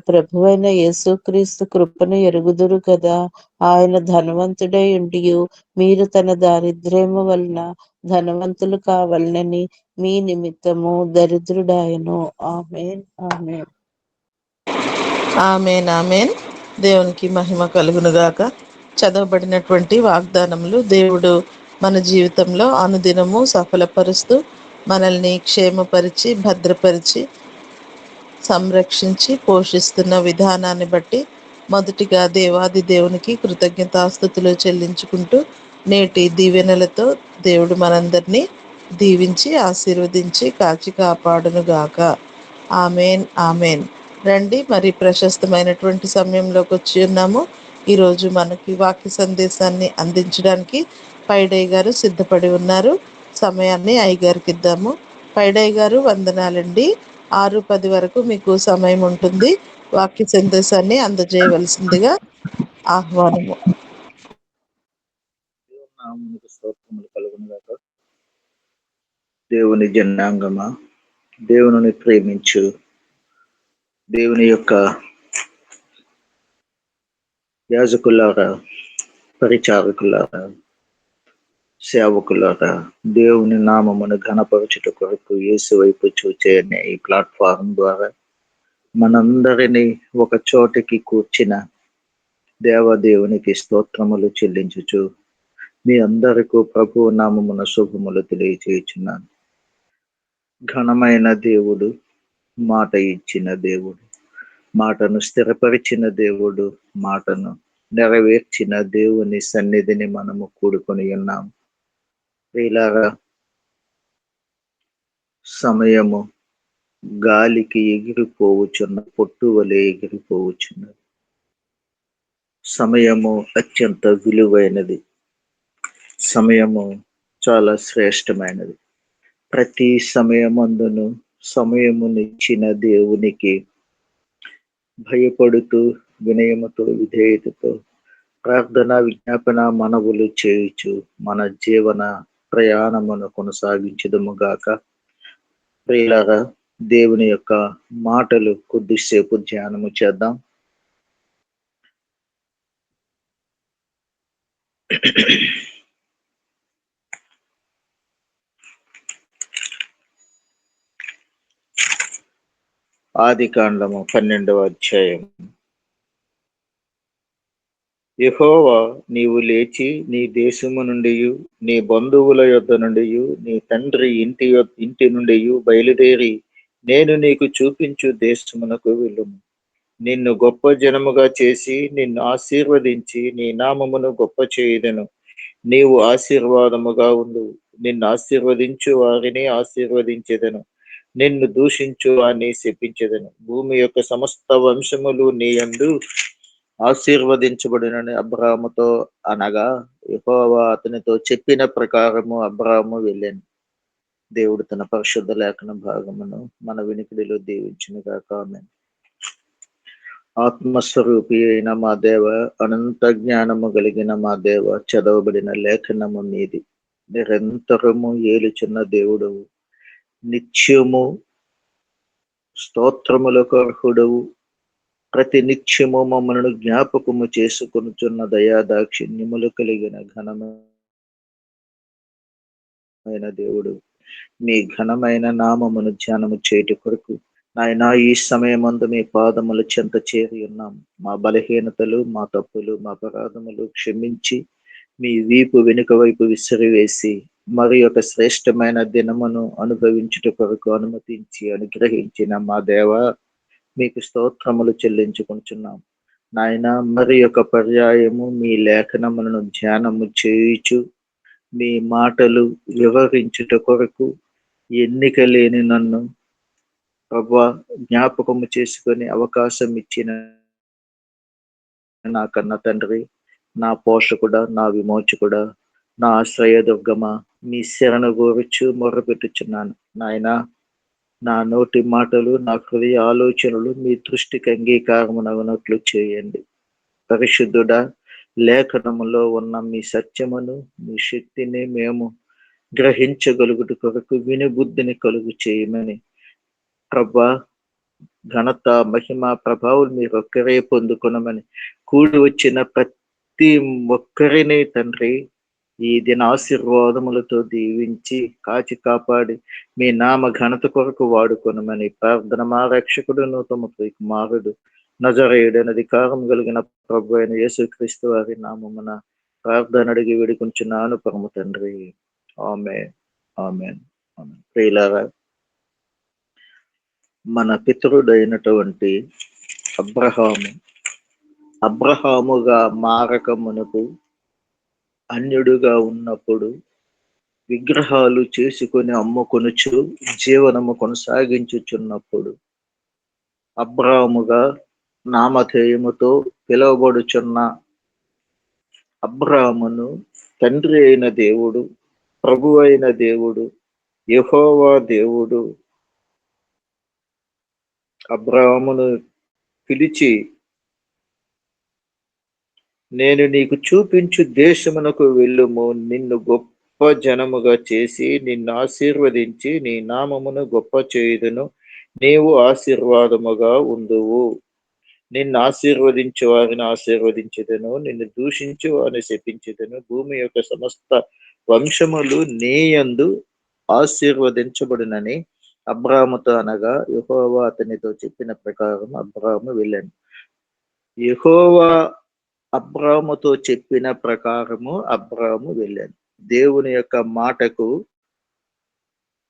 ప్రభువైన యేసుక్రీస్తు కృపను ఎరుగుదురు కదా. ఆయన ధనవంతుడై ఉండియు మీరు తన దారిద్ర్యము వలన ధనవంతులు కావాలని మీ నిమిత్తము దరిద్రుడాయను. ఆమేన్. ఆమేన్. ఆమేన్. ఆమేన్. దేవునికి మహిమ కలుగునుగాక. చదవబడినటువంటి వాగ్దానములు దేవుడు మన జీవితంలో అనుదినము సఫలపరుస్తూ మనల్ని క్షేమపరిచి భద్రపరిచి సంరక్షించి పోషిస్తున్న విధానాన్ని బట్టి మొదటిగా దేవాది దేవునికి కృతజ్ఞతాస్తుతులు చెల్లించుకుంటూ నేటి దీవెనలతో దేవుడు మనందరినీ దీవించి ఆశీర్వదించి కాచి కాపాడునుగాక. ఆమేన్. ఆమేన్. రండి, మరి ప్రశస్తమైనటువంటి సమయంలోకి వచ్చి ఉన్నాము. ఈరోజు మనకి వాక్య సందేశాన్ని అందించడానికి పైడయ్య గారు సిద్ధపడి ఉన్నారు. సమయాన్ని అయ్యగారికి ఇద్దాము. పైడయ్య గారు వందనాలండి. 6:10 వరకు మీకు సమయం ఉంటుంది. వాక్య సందేశాన్ని అందజేయవలసిందిగా ఆహ్వానము. నామమునకు స్తోత్రములు కలుగునుగాక. దేవుని జనాంగమా, దేవుని ప్రేమించు దేవుని యొక్క యాజకులారా, పరిచారకులారా, సేవకులారా, దేవుని నామమును ఘనపరచుట కొరకు యేసు వైపు చూచే ఈ ప్లాట్ఫారం ద్వారా మనందరినీ ఒక చోటికి కూర్చిన దేవదేవునికి స్తోత్రములు చెల్లించుచు మీ అందరికీ ప్రభు నామమున శుభములు తెలియచేయుచున్నాను. ఘనమైన దేవుడు, మాట ఇచ్చిన దేవుడు, మాటను స్థిరపరిచిన దేవుడు, మాటను నెరవేర్చిన దేవుని సన్నిధిని మనము కూడుకొని ఉన్నాము. ఇలాగా సమయము గాలికి ఎగిరిపోవచ్చున్న పొట్టు వలె ఎగిరిపోవచ్చున్నది. సమయము అత్యంత విలువైనది. సమయము చాలా శ్రేష్టమైనది. ప్రతి సమయమందును సమయమునిచ్చిన దేవునికి భయపడుతూ వినయముతో విధేయతతో ప్రార్థన విజ్ఞాపన మనవులు చేయుచు మన జీవన ప్రయాణమును కొనసాగించుదుముగాక. ప్రియులారా, దేవుని యొక్క మాటలు కొద్దిసేపు ధ్యానము చేద్దాం. ఆదికాండము 12వ అధ్యాయం. యెహోవా, నీవు లేచి నీ దేశము నుండి నీ బంధువుల యొద్ద నుండి నీ తండ్రి ఇంటి నుండి బయలుదేరి నేను నీకు చూపించు దేశమునకు వెళ్ళుము. నిన్ను గొప్ప జనముగా చేసి నిన్ను ఆశీర్వదించి నీ నామమును గొప్ప చేయుదను. నీవు ఆశీర్వాదముగా ఉండు. నిన్ను ఆశీర్వదించు వారిని ఆశీర్వదించెదను, నిన్ను దూషించు వారిని శపించెదను. భూమి యొక్క సమస్త వంశములు నీ యందు ఆశీర్వదించబడినని అబ్రాహాముతో అనగా యెహోవా అతనితో చెప్పిన ప్రకారము అబ్రాహాము వెళ్ళాను. దేవుడు తన పరిశుద్ధ లేఖన భాగమును మన వినికిడిలో దీవించునుగాక. ఆమేన్. ఆత్మస్వరూపి అయిన మా దేవ, అనంత జ్ఞానము కలిగిన మా దేవ, చదవబడిన లేఖనము నీది. నిరంతరము ఏలుచున్న దేవుడవు, నిత్యము స్తోత్రములకు అర్హుడవు. ప్రతి నిత్యము మమ్మలను జ్ఞాపకము చేసుకొనుచున్న దయాదాక్షిణ్యములు కలిగిన ఘనమైన దేవుడు, మీ ఘనమైన నామమును ధ్యానము చేయుట కొరకు నాయనా ఈ సమయమందు మీ పాదముల చెంత చేరి ఉన్నాము. మా బలహీనతలు, మా తప్పులు, మా అపరాధములు క్షమించి మీ వీపు వెనుక వైపు విసిరివేసి మరి ఒక శ్రేష్టమైన దినమును అనుభవించుట కొరకు అనుమతించి అనుగ్రహించిన మా దేవ, మీకు స్తోత్రములు చెల్లించుకుంటున్నాం. నాయన, మరి ఒక పర్యాయము మీ లేఖనములను ధ్యానము చేయుచు మీ మాటలు వివరించుట కొరకు ఎన్నిక లేని నన్ను ప్రభువా జ్ఞాపకము చేసుకొని అవకాశం ఇచ్చిన నా కన్న తండ్రి, నా పోషకుడా, నా విమోచకుడా, నా ఆశ్రయదుర్గమా, మీ శరణు గోరుచు మొర్రపెట్టుచున్నాను. నాయన, నా నోటి మాటలు, నా హృదయ ఆలోచనలు మీ దృష్టికి అంగీకారమునగునట్లు చేయండి. పరిశుద్ధుడా, లేఖనములో ఉన్న మీ సత్యమును, మీ శక్తిని మేము గ్రహించగలుగుట కొరకు వినుబుద్ధిని కలుగు చేయమని ప్రభా ఘనత, మహిమ, ప్రభావం మీరు ఒక్కరే పొందుకునమని కూడి వచ్చిన ప్రతి ఒక్కరిని తండ్రి ఈ దిన ఆశీర్వాదములతో దీవించి కాచి కాపాడి మీ నామ ఘనత కొరకు వాడుకొనమని ప్రార్థన మా రక్షకుడును తమ కుమారుడు నజరేయుడైన అధికారం కలిగిన ప్రభు అయిన యేసుక్రీస్తు వారి నామమున ప్రార్థన అడిగి వేడుకొంచున్నాను పరమ తండ్రి. ఆమేన్, ఆమేన్, ఆమేన్. ప్రియులారా, మన పితరుడైనటువంటి అబ్రహాముగా మారక మునుపు అన్యుడుగా ఉన్నప్పుడు విగ్రహాలు చేసుకొని అమ్ముకొనుచు జీవనము కొనసాగించుచున్నప్పుడు అబ్రాముగా నామధేయముతో పిలువబడుచున్న అబ్రామును తండ్రి అయిన దేవుడు, ప్రభు అయిన దేవుడు, యెహోవా దేవుడు అబ్రామును పిలిచి, నేను నీకు చూపించు దేశమునకు వెళ్ళుము, నిన్ను గొప్ప జనముగా చేసి నిన్ను ఆశీర్వదించి నీ నామమును గొప్ప చేయుదును, నీవు ఆశీర్వాదముగా ఉందువు. నిన్ను ఆశీర్వదించు వారిని ఆశీర్వదించుదును, నిన్ను దూషించు వారిని శపించుదును. భూమి యొక్క సమస్త వంశములు నీయందు ఆశీర్వదించబడునని అబ్రాముతో అనగా యెహోవా అతనితో చెప్పిన ప్రకారం అబ్రాము వెళ్ళాను. యెహోవా అబ్రాముతో చెప్పిన ప్రకారము అబ్రాము వెళ్ళాను. దేవుని యొక్క మాటకు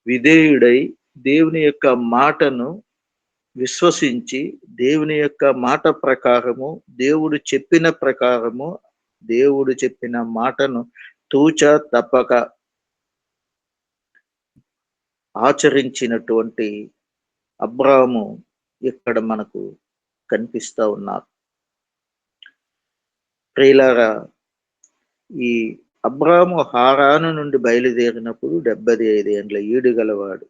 విధేయుడై దేవుని యొక్క మాటను విశ్వసించి దేవుని యొక్క మాట ప్రకారము దేవుడు చెప్పిన మాటను తూచ తప్పక ఆచరించినటువంటి అబ్రాము ఇక్కడ మనకు కనిపిస్తా ఉన్నారు. ప్రియులారా, ఈ అబ్రాము హారాను నుండి బయలుదేరినప్పుడు 75 ఏండ్ల ఈడు గలవాడు.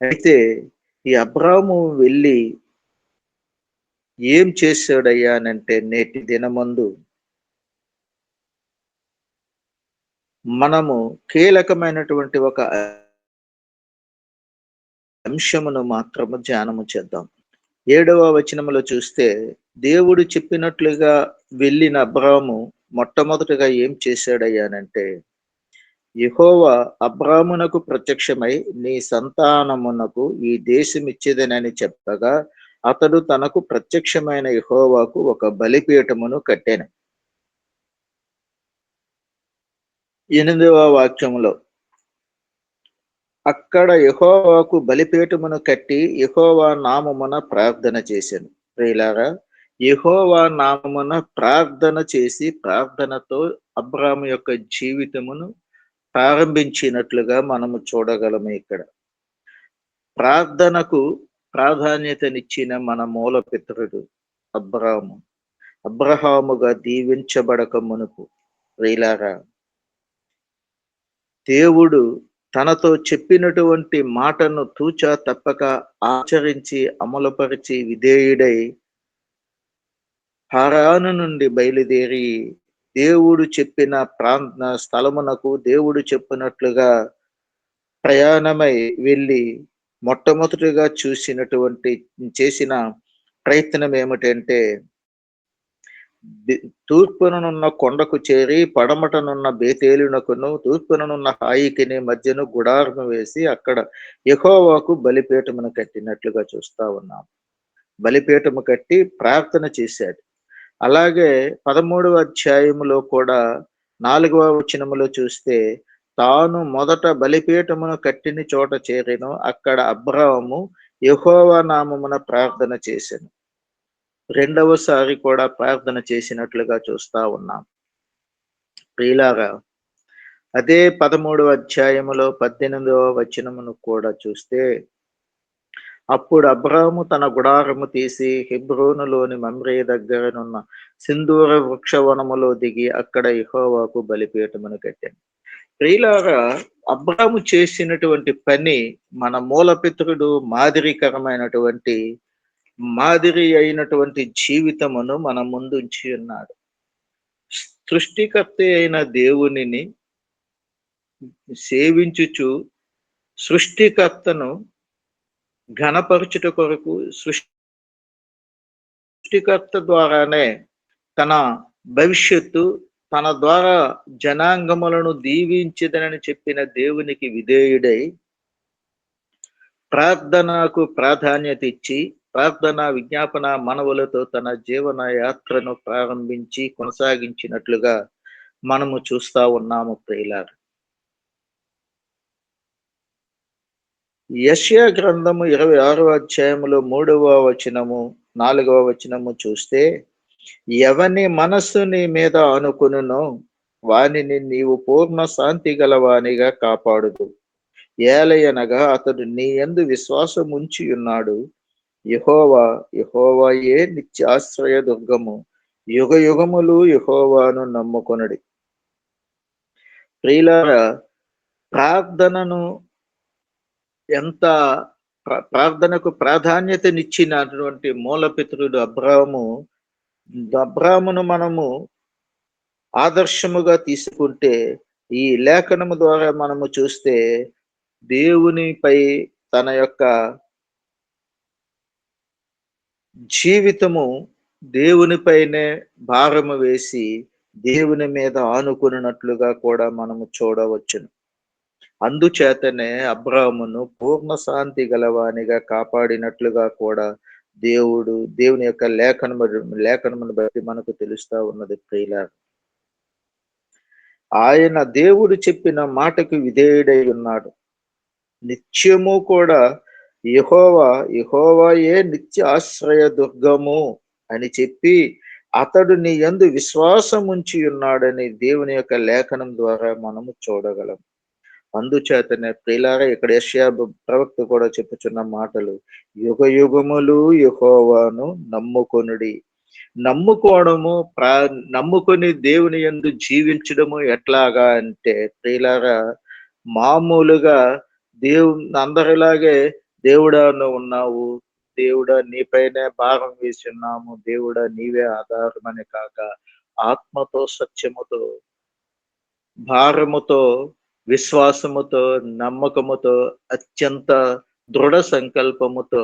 అయితే ఈ అబ్రాము వెళ్ళి ఏం చేశాడయ్యా అనంటే, నేటి దినమందు మనము కీలకమైనటువంటి ఒక అంశమును మాత్రము ధ్యానము చేద్దాం. 7వ వచనములో చూస్తే, దేవుడు చెప్పినట్లుగా వెళ్ళిన అబ్రాము మొట్టమొదటిగా ఏం చేశాడయ్యానంటే, యెహోవా అబ్రామునకు ప్రత్యక్షమై నీ సంతానమునకు ఈ దేశం ఇచ్చేదనని చెప్పగా అతడు తనకు ప్రత్యక్షమైన యెహోవాకు ఒక బలిపీఠమును కట్టెను. 8వ వాక్యములో అక్కడ యెహోవాకు బలిపీఠమును కట్టి యెహోవా నామమున ప్రార్థన చేశాను. ప్రియులారా, యెహోవా నామమున ప్రార్థన చేసి ప్రార్థనతో అబ్రాము యొక్క జీవితమును ప్రారంభించినట్లుగా మనము చూడగలము. ఇక్కడ ప్రార్థనకు ప్రాధాన్యతనిచ్చిన మన మూల పితరుడు అబ్రహాముగా దీవించబడక మునుపు, ప్రియులారా, దేవుడు తనతో చెప్పినటువంటి మాటను తూచా తప్పక ఆచరించి అమలుపరిచి విధేయుడై హారాను నుండి బయలుదేరి దేవుడు చెప్పిన స్థలమునకు దేవుడు చెప్పినట్లుగా ప్రయాణమై వెళ్ళి మొట్టమొదటిగా చేసిన ప్రయత్నం ఏమిటంటే, తూర్పుననున్న కొండకు చేరి పడమటనున్న బేతేలునకును తూర్పుననున్న హాయికిని మధ్యను గుడారము వేసి అక్కడ యెహోవాకు బలిపీఠమును కట్టినట్లుగా చూస్తా ఉన్నాం. బలిపీఠము కట్టి ప్రార్థన చేశాడు. అలాగే 13వ అధ్యాయములో కూడా 4వ వచనములో చూస్తే, తాను మొదట బలిపీఠమును కట్టిన చోట చేరెను, అక్కడ అబ్రాము యెహోవా నామమున ప్రార్థన చేశాను. రెండవసారి కూడా ప్రార్థన చేసినట్లుగా చూస్తా ఉన్నాం. ప్రియులారా, అదే 13వ అధ్యాయములో 18వ వచనమును కూడా చూస్తే, అప్పుడు అబ్రాము తన గుడారము తీసి హెబ్రోనులోని మమ్రే దగ్గరనున్న సింధూర వృక్షవనములో దిగి అక్కడ యెహోవాకు బలిపీఠమును కట్టాను. ప్రియులారా, అబ్రాము చేసినటువంటి పని మన మూలపితరుడు మాదిరి అయినటువంటి జీవితమును మన ముందుంచి ఉన్నాడు. సృష్టికర్త అయిన దేవునిని సేవించుచు సృష్టికర్తను ఘనపరచుట కొరకు సృష్టికర్త ద్వారానే తన భవిష్యత్తు తన ద్వారా జనాంగములను దీవించదనని చెప్పిన దేవునికి విధేయుడై ప్రార్థనకు ప్రాధాన్యత ఇచ్చి ప్రార్థన విజ్ఞాపన మనవులతో తన జీవన యాత్రను ప్రారంభించి కొనసాగించినట్లుగా మనము చూస్తా ఉన్నాము ప్రియులారా. యెషయా గ్రంథము 26వ అధ్యాయములో 3వ వచనము 4వ వచనము చూస్తే, ఎవని మనస్సు నీ మీద అనుకునునో వానిని నీవు పూర్ణ శాంతి గలవానిగా కాపాడుదు. ఏలయనగా అతడు నీ యందు విశ్వాసం ఉంచి ఉన్నాడు. యెహోవాయే నిత్య ఆశ్రయ దుర్గము. యుగ యుగములు యెహోవాను నమ్ముకొనుడి. ప్రియులారా, ప్రార్థనను ఎంత ప్రార్థనకు ప్రాధాన్యతనిచ్చినటువంటి మూలపితరుడు అబ్రాహామును మనము ఆదర్శముగా తీసుకుంటే, ఈ లేఖనము ద్వారా మనము చూస్తే దేవునిపై తన యొక్క జీవితము దేవునిపైనే భారము వేసి దేవుని మీద ఆనుకున్నట్లుగా కూడా మనము చూడవచ్చును. అందుచేతనే అబ్రాహామును పూర్ణ శాంతి గలవానిగా కాపాడినట్లుగా కూడా దేవుని యొక్క లేఖనమును బట్టి మనకు తెలుస్తా ఉన్నది ప్రియులారా. ఆయన దేవుడు చెప్పిన మాటకు విధేయుడై ఉన్నాడు. నిత్యము కూడా యెహోవాయే నిత్య ఆశ్రయ దుర్గము అని చెప్పి అతడు నీ యందు విశ్వాసం ఉంచి ఉన్నాడని దేవుని యొక్క లేఖనం ద్వారా మనము చూడగలం. అందుచేతనే ప్రియులారా, ఇక్కడ యెషయా ప్రవక్త కూడా చెప్పుచున్న మాటలు, యుగ యుగములు యెహోవాను నమ్ముకొనుడి. నమ్ముకొని దేవుని యందు జీవించడము ఎట్లాగా అంటే ప్రియులారా, మామూలుగా అందరిలాగే దేవుడా నువ్వు ఉన్నావు, దేవుడా నీపైనే భారం వేసి ఉన్నాము, దేవుడా నీవే ఆధారమని కాక, ఆత్మతో సత్యముతో భారముతో విశ్వాసముతో నమ్మకముతో అత్యంత దృఢ సంకల్పముతో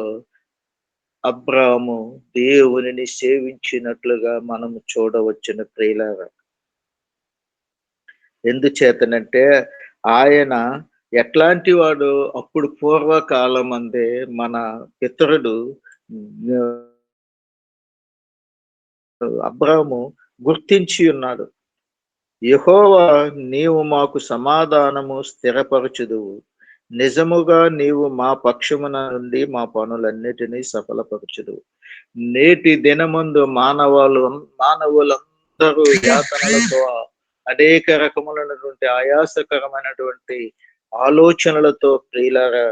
అబ్రాహాము దేవునిని సేవించినట్లుగా మనము చూడవచ్చును ప్రియులారా. ఎందుచేతనంటే ఆయన ఎట్లాంటి వాడు, అప్పుడు పూర్వకాలం అందే మన పితరుడు అబ్రాహాము గుర్తించి ఉన్నాడు. యెహోవా నీవు మాకు సమాధానము స్థిరపరచుదువు, నిజముగా నీవు మా పక్షమున నుండి మా పనులన్నిటినీ సఫలపరచుదువు. నేటి దినమందు మానవులందరూ యాతనలతో అనేక రకములైనటువంటి ఆయాసకరమైనటువంటి ఆలోచనలతో ప్రియులారా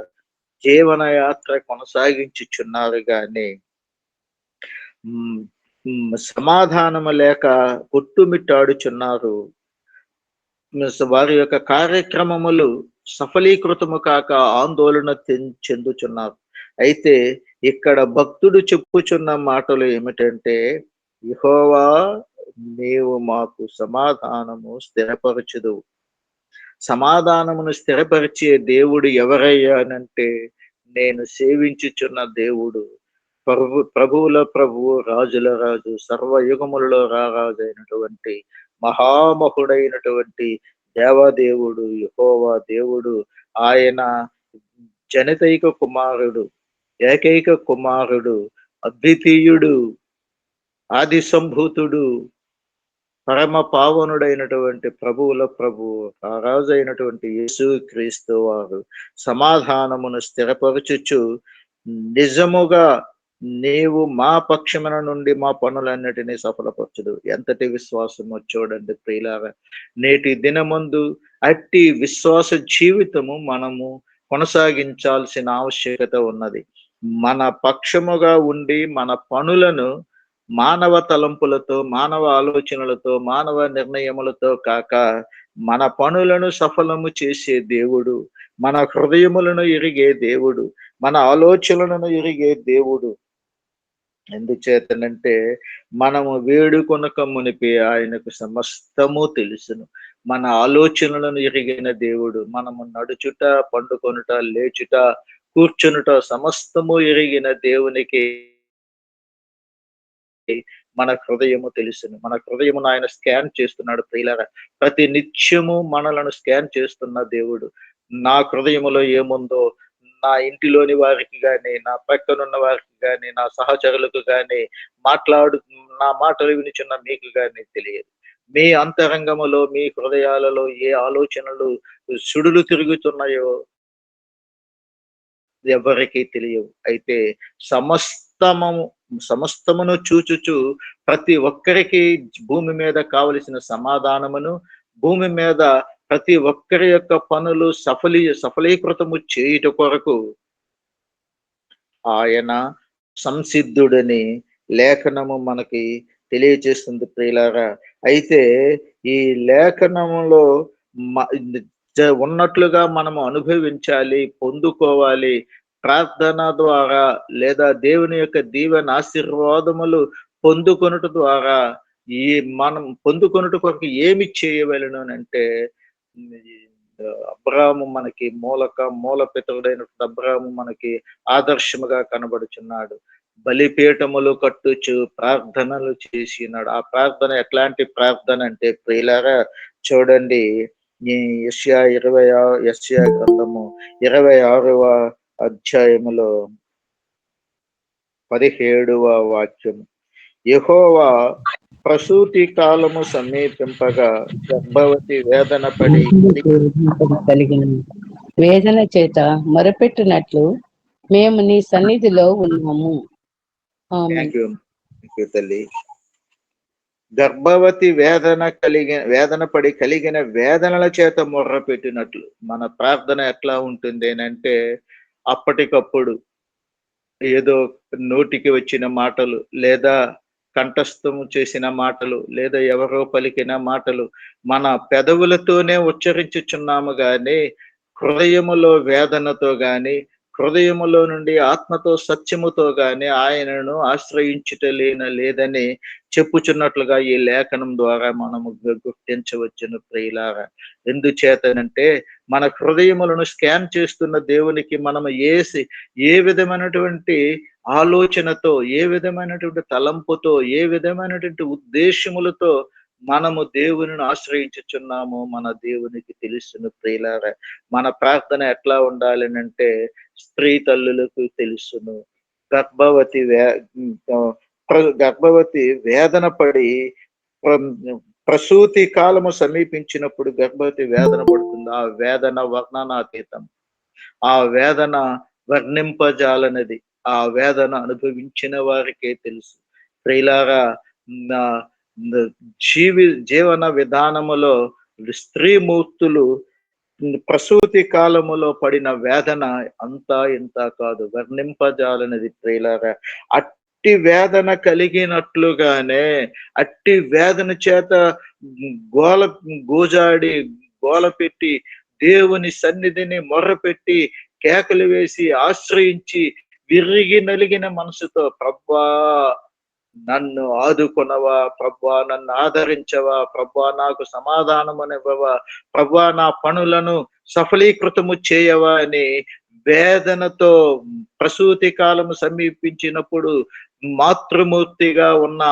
జీవన యాత్ర కొనసాగించుచున్నారు గాని సమాధానము లేక కొట్టుమిట్టాడుచున్నారు. వారి యొక్క కార్యక్రమములు సఫలీకృతము కాక ఆందోళన చెందుచున్నారు. అయితే ఇక్కడ భక్తుడు చెప్పుచున్న మాటలు ఏమిటంటే, యెహోవా నీవు మాకు సమాధానము స్థిరపరచుదువు. సమాధానమును స్థిరపరిచే దేవుడు ఎవరయ్యానంటే, నేను సేవించుచున్న దేవుడు, ప్రభువుల ప్రభువు, రాజుల రాజు, సర్వయుగములలో రారాజు అయినటువంటి మహామహుడైనటువంటి దేవాదేవుడు యెహోవా దేవుడు. ఆయన జనితైక కుమారుడు, ఏకైక కుమారుడు, అద్వితీయుడు, ఆది సంభూతుడు, పరమ పావనుడైనటువంటి ప్రభువుల ప్రభువు, రారాజు అయినటువంటి యేసు క్రీస్తు వారు సమాధానమును స్థిరపరచుచు, నిజముగా నీవు మా పక్షమున నుండి మా పనులన్నిటినీ సఫలపరచుదు. ఎంతటి విశ్వాసమో చూడండి ప్రియులారా. నేటి దినమందు అట్టి విశ్వాస జీవితము మనము కొనసాగించాల్సిన ఆవశ్యకత ఉన్నది. మన పక్షముగా ఉండి మన పనులను మానవ తలంపులతో, మానవ ఆలోచనలతో, మానవ నిర్ణయములతో కాక, మన పనులను సఫలము చేసే దేవుడు, మన హృదయములను ఎరిగే దేవుడు, మన ఆలోచనలను ఎరిగే దేవుడు. ఎందుచేతనంటే మనము వేడుకొనక మునిపే ఆయనకు సమస్తము తెలుసును. మన ఆలోచనలను ఎరిగిన దేవుడు. మనము నడుచుట, పండుకొనుట, లేచుట, కూర్చునుట సమస్తము ఎరిగిన దేవునికి మన హృదయము తెలుసును. మన హృదయమును ఆయన స్కాన్ చేస్తున్నాడు ప్రియులారా. ప్రతి నిత్యము మనలను స్కాన్ చేస్తున్న దేవుడు. నా హృదయములో ఏముందో నా ఇంటిలోని వారికి గాని, నా పక్కనున్న వారికి గాని, నా సహచరులకు గాని, మాట్లాడు నా మాటలు వినుచున్న మీకు గాని తెలియదు. మీ అంతరంగములో, మీ హృదయాలలో ఏ ఆలోచనలు సుడులు తిరుగుతున్నాయో ఎవరికీ తెలియవు. అయితే సమస్తమము సమస్తమును చూచుచు ప్రతి ఒక్కరికి భూమి మీద కావలసిన సమాధానమును, భూమి మీద ప్రతి ఒక్కరి యొక్క పనులు సఫలీకృతము చేయుట కొరకు ఆయన సంసిద్ధుడని లేఖనము మనకి తెలియజేస్తుంది ప్రియులారా. అయితే ఈ లేఖనములో ఉన్నట్లుగా మనము అనుభవించాలి, పొందుకోవాలి. ప్రార్థన ద్వారా లేదా దేవుని యొక్క దీవెన ఆశీర్వాదములు పొందుకొనుట ద్వారా ఈ మనం పొందుకొనుట కొరకు ఏమి చేయవలెను అంటే అబ్రాహాము మనకి మూల పితరుడైనటువంటి అబ్రాహాము మనకి ఆదర్శముగా కనబడుచున్నాడు. బలిపీఠములు కట్టుచు ప్రార్థనలు చేసినాడు. ఆ ప్రార్థన ఎట్లాంటి ప్రార్థన అంటే ప్రియులారా చూడండి, ఈ యెషయా గ్రంథము 26వ అధ్యాయములో 17వ వాక్యము. యెహోవా ప్రసూతి కాలము సమీపింపగా గర్భవతి వేదన పడి కలిగిన వేదన చేత మొరపెట్టినట్లు మేము నీ సన్నిధిలో ఉన్నాము. థ్యాంక్ యూ తల్లి. గర్భవతి వేదన పడి కలిగిన వేదనల చేత మొర్ర పెట్టినట్లు మన ప్రార్థన ఎట్లా ఉంటుంది అంటే అప్పటికప్పుడు ఏదో నోటికి వచ్చిన మాటలు లేదా కంఠస్థము చేసిన మాటలు లేదా ఎవరో పలికిన మాటలు మన పెదవులతోనే ఉచ్చరించుచున్నాము గాని హృదయములో వేదనతో గాని హృదయములో నుండి ఆత్మతో సత్యముతో గాని ఆయనను లేదని చెప్పుచున్నట్లుగా ఈ లేఖనం ద్వారా మనము గుర్తించవచ్చును ప్రియులారా. ఎందుచేతనంటే మన హృదయములను స్కాన్ చేస్తున్న దేవునికి మనము ఏ విధమైనటువంటి ఆలోచనతో, ఏ విధమైనటువంటి తలంపుతో, ఏ విధమైనటువంటి ఉద్దేశములతో మనము దేవునిని ఆశ్రయించుచున్నాము మన దేవునికి తెలుసును ప్రియులారా. మన ప్రార్థన ఎట్లా ఉండాలనంటే స్త్రీ తల్లులకు తెలుసును. గర్భవతి వేదన పడి ప్రసూతి కాలము సమీపించినప్పుడు గర్భవతి వేదన పడుతుంది. ఆ వేదన వర్ణనాతీతం. ఆ వేదన వర్ణింపజాలనది. ఆ వేదన అనుభవించిన వారికే తెలుసు. ప్రియులారా, జీవన విధానములో స్త్రీ మూర్తులు ప్రసూతి కాలములో పడిన వేదన అంతా ఇంత కాదు, వర్ణింపజాలనది ప్రియులారా. అట్టి వేదన కలిగినట్లుగానే అట్టి వేదన చేత గోల పెట్టి దేవుని సన్నిధిని మొర్రపెట్టి కేకలు వేసి ఆశ్రయించి విరిగి నలిగిన మనసుతో ప్రభువా నన్ను ఆదుకొనవా, ప్రభువా నన్ను ఆదరించవా, ప్రభువా నాకు సమాధానమునివ్వవా, ప్రభువా నా పనులను సఫలీకృతము చేయవా అని వేదనతో ప్రసూతి కాలము సమీపించినప్పుడు మాతృమూర్తిగా ఉన్న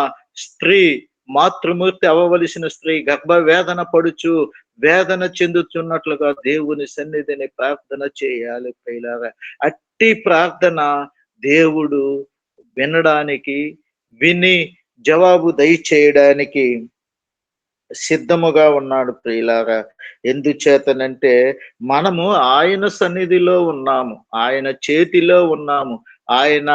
స్త్రీ, మాతృమూర్తి అవ్వవలసిన స్త్రీ గర్భవేదన పడుచు వేదన చెందుతున్నట్లుగా దేవుని సన్నిధిని ప్రార్థన చేయాలి ప్రియులారా. అట్టి ప్రార్థన దేవుడు వినడానికి, విని జవాబు దయచేయడానికి సిద్ధముగా ఉన్నాడు ప్రియులారా. ఎందుచేతనంటే మనము ఆయన సన్నిధిలో ఉన్నాము, ఆయన చేతిలో ఉన్నాము, ఆయన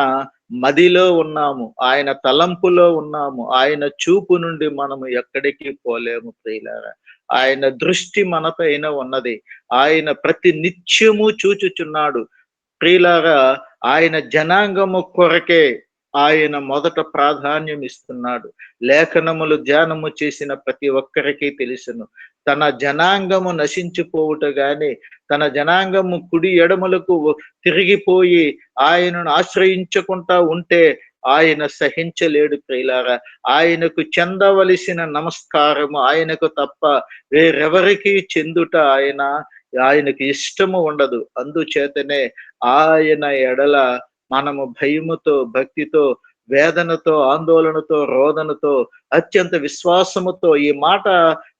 మదిలో ఉన్నాము, ఆయన తలంపులో ఉన్నాము. ఆయన చూపు నుండి మనము ఎక్కడికి పోలేము ప్రియులారా. ఆయన దృష్టి మనపైన ఉన్నది. ఆయన ప్రతి నిత్యము చూచుచున్నాడు ప్రియులారా. ఆయన జనాంగము కొరకే ఆయన మొదట ప్రాధాన్యం ఇస్తున్నాడు. లేఖనములు ధ్యానము చేసిన ప్రతి ఒక్కరికి తెలుసును, తన జనాంగము నశించిపోవుట గాని తన జనాంగము కుడి ఎడములకు తిరిగిపోయి ఆయనను ఆశ్రయించకుండా ఉంటే ఆయన సహించలేడు ప్రియులారా. ఆయనకు చెందవలసిన నమస్కారము ఆయనకు తప్ప వేరెవరికి చెందుట ఆయనకి ఇష్టము ఉండదు. అందుచేతనే ఆయన ఎడల మనము భయముతో, భక్తితో, వేదనతో, ఆందోళనతో, రోదనతో, అత్యంత విశ్వాసముతో ఈ మాట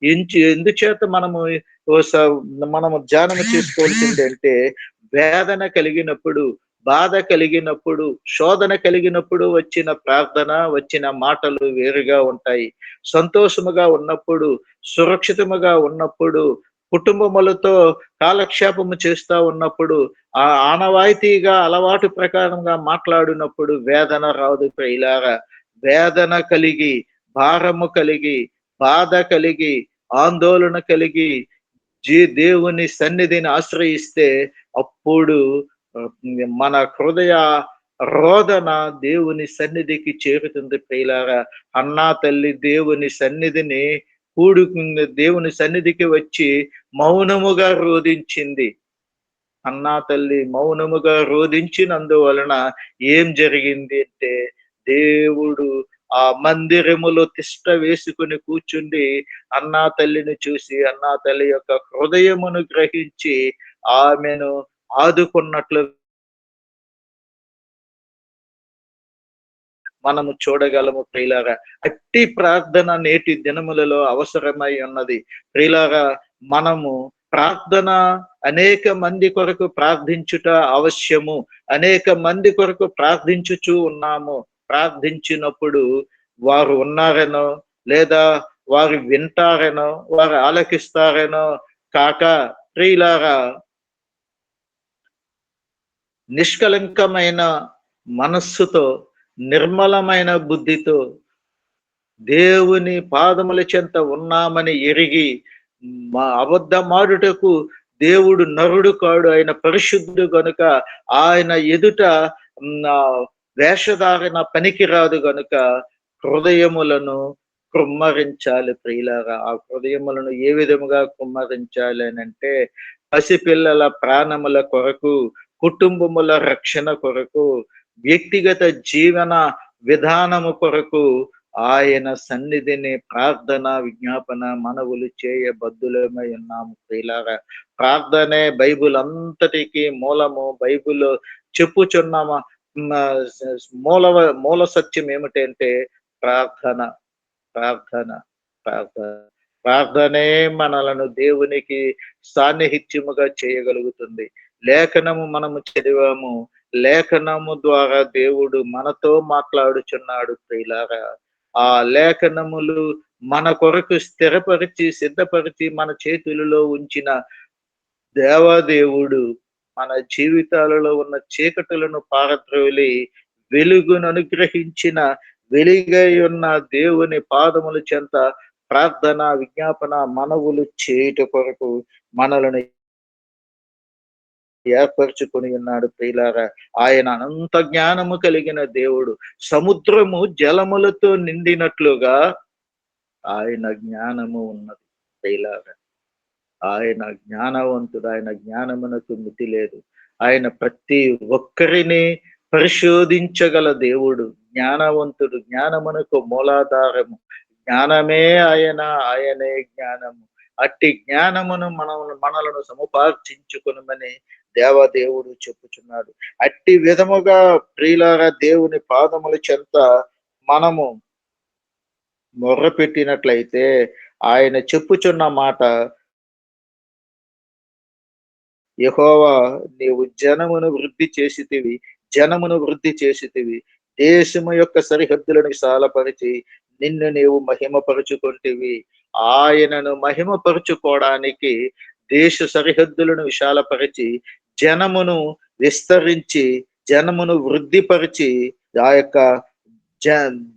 ఎందుచేత మనము ధ్యానం చేసుకోవాల్సింది అంటే, వేదన కలిగినప్పుడు, బాధ కలిగినప్పుడు, శోధన కలిగినప్పుడు వచ్చిన ప్రార్థన, వచ్చిన మాటలు వేరుగా ఉంటాయి. సంతోషముగా ఉన్నప్పుడు, సురక్షితముగా ఉన్నప్పుడు, కుటుంబములతో కాలక్షేపము చేస్తా ఉన్నప్పుడు, ఆ ఆనవాయితీగా అలవాటు ప్రకారంగా మాట్లాడినప్పుడు వేదన రాదు ప్రియులారా. వేదన కలిగి, భారము కలిగి, బాధ కలిగి, ఆందోళన కలిగి దేవుని సన్నిధిని ఆశ్రయిస్తే అప్పుడు మన హృదయ రోదన దేవుని సన్నిధికి చేరుతుంది ప్రియులారా. అన్నా తల్లి దేవుని సన్నిధిని దేవుని సన్నిధికి వచ్చి మౌనముగా రోదించింది. అన్నా తల్లి మౌనముగా రోదించినందువలన ఏం జరిగింది అంటే, దేవుడు ఆ మందిరములో తిష్ట వేసుకుని కూర్చుండి అన్నా తల్లిని చూసి అన్నా తల్లి యొక్క హృదయమును గ్రహించి ఆమెను ఆదుకున్నట్లు మనము చూడగలము ప్రియులారా. అట్టి ప్రార్థన నేటి దినములలో అవసరమై ఉన్నది ప్రియులారా. మనము ప్రార్థన అనేక మంది కొరకు ప్రార్థించుట అవశ్యము. అనేక మంది కొరకు ప్రార్థించుచూ ఉన్నాము. ప్రార్థించినప్పుడు వారు ఉన్నారనో, లేదా వారు వింటారనో, వారు ఆలకిస్తారనో కాక ప్రియులారా, నిష్కలంకమైన మనస్సుతో, నిర్మలమైన బుద్ధితో దేవుని పాదముల చెంత ఉన్నామని ఎరిగి అబద్ధమాడుటకు దేవుడు నరుడు కాడు, ఆయన పరిశుద్ధుడు గనుక ఆయన ఎదుట వేషధారణ పనికిరాదు గనుక హృదయములను కుమ్మరించాలి ప్రియులారా. ఆ హృదయములను ఏ విధముగా కుమ్మరించాలి అని అంటే, పసిపిల్లల ప్రాణముల కొరకు, కుటుంబముల రక్షణ కొరకు, వ్యక్తిగత జీవన విధానము కొరకు ఆయన సన్నిధిని ప్రార్థన, విజ్ఞాపన, మనవులు చేయబద్దులమై ఉన్నాము ప్రియులారా. ప్రార్థనే బైబిల్ అంతటికి మూలము. బైబిల్ చెప్పుచున్న మూల సత్యం ఏమిటంటే ప్రార్థన, ప్రార్థన, ప్రార్థన. ప్రార్థనే మనలను దేవునికి సాన్నిహిత్యముగా చేయగలుగుతుంది. లేఖనము మనము చదివాము. లేఖనము ద్వారా దేవుడు మనతో మాట్లాడుచున్నాడు ప్రియులారా. ఆ లేఖనములు మన కొరకు స్థిరపరిచి, సిద్ధపరిచి మన చేతులలో ఉంచిన దేవాదేవుడు మన జీవితాలలో ఉన్న చీకటులను పారద్రోలి వెలుగును అనుగ్రహించిన వెలుగై ఉన్న దేవుని పాదముల చెంత ప్రార్థన, విజ్ఞాపన, మనవులు చేయుట కొరకు మనలను ఏర్పరచుకొని ఉన్నాడు ప్రియులారా. ఆయన అనంత జ్ఞానము కలిగిన దేవుడు. సముద్రము జలములతో నిండినట్లుగా ఆయన జ్ఞానము ఉన్నది ప్రియులారా. ఆయన జ్ఞానవంతుడు. ఆయన జ్ఞానమునకు మితి లేదు. ఆయన ప్రతి ఒక్కరిని పరిశోధించగల దేవుడు. జ్ఞానవంతుడు. జ్ఞానమునకు మూలాధారము. జ్ఞానమే ఆయనే జ్ఞానము. అట్టి జ్ఞానమును మనలను సముపార్జించుకునమని దేవదేవుడు చెప్పుచున్నాడు. అట్టి విధముగా ప్రియులారా దేవుని పాదముల చెంత మనము మొర్రపెట్టినట్లయితే ఆయన చెప్పుచున్న మాట, యెహోవా నీవు జనమును వృద్ధి చేసితివి, దేశము యొక్క సరిహద్దులను విశాలపరిచి నిన్ను నీవు మహిమపరుచుకుంటివి. ఆయనను మహిమపరుచుకోవడానికి దేశ సరిహద్దులను విశాలపరిచి, జనమును విస్తరించి, జనమును వృద్ధిపరిచి, ఆ యొక్క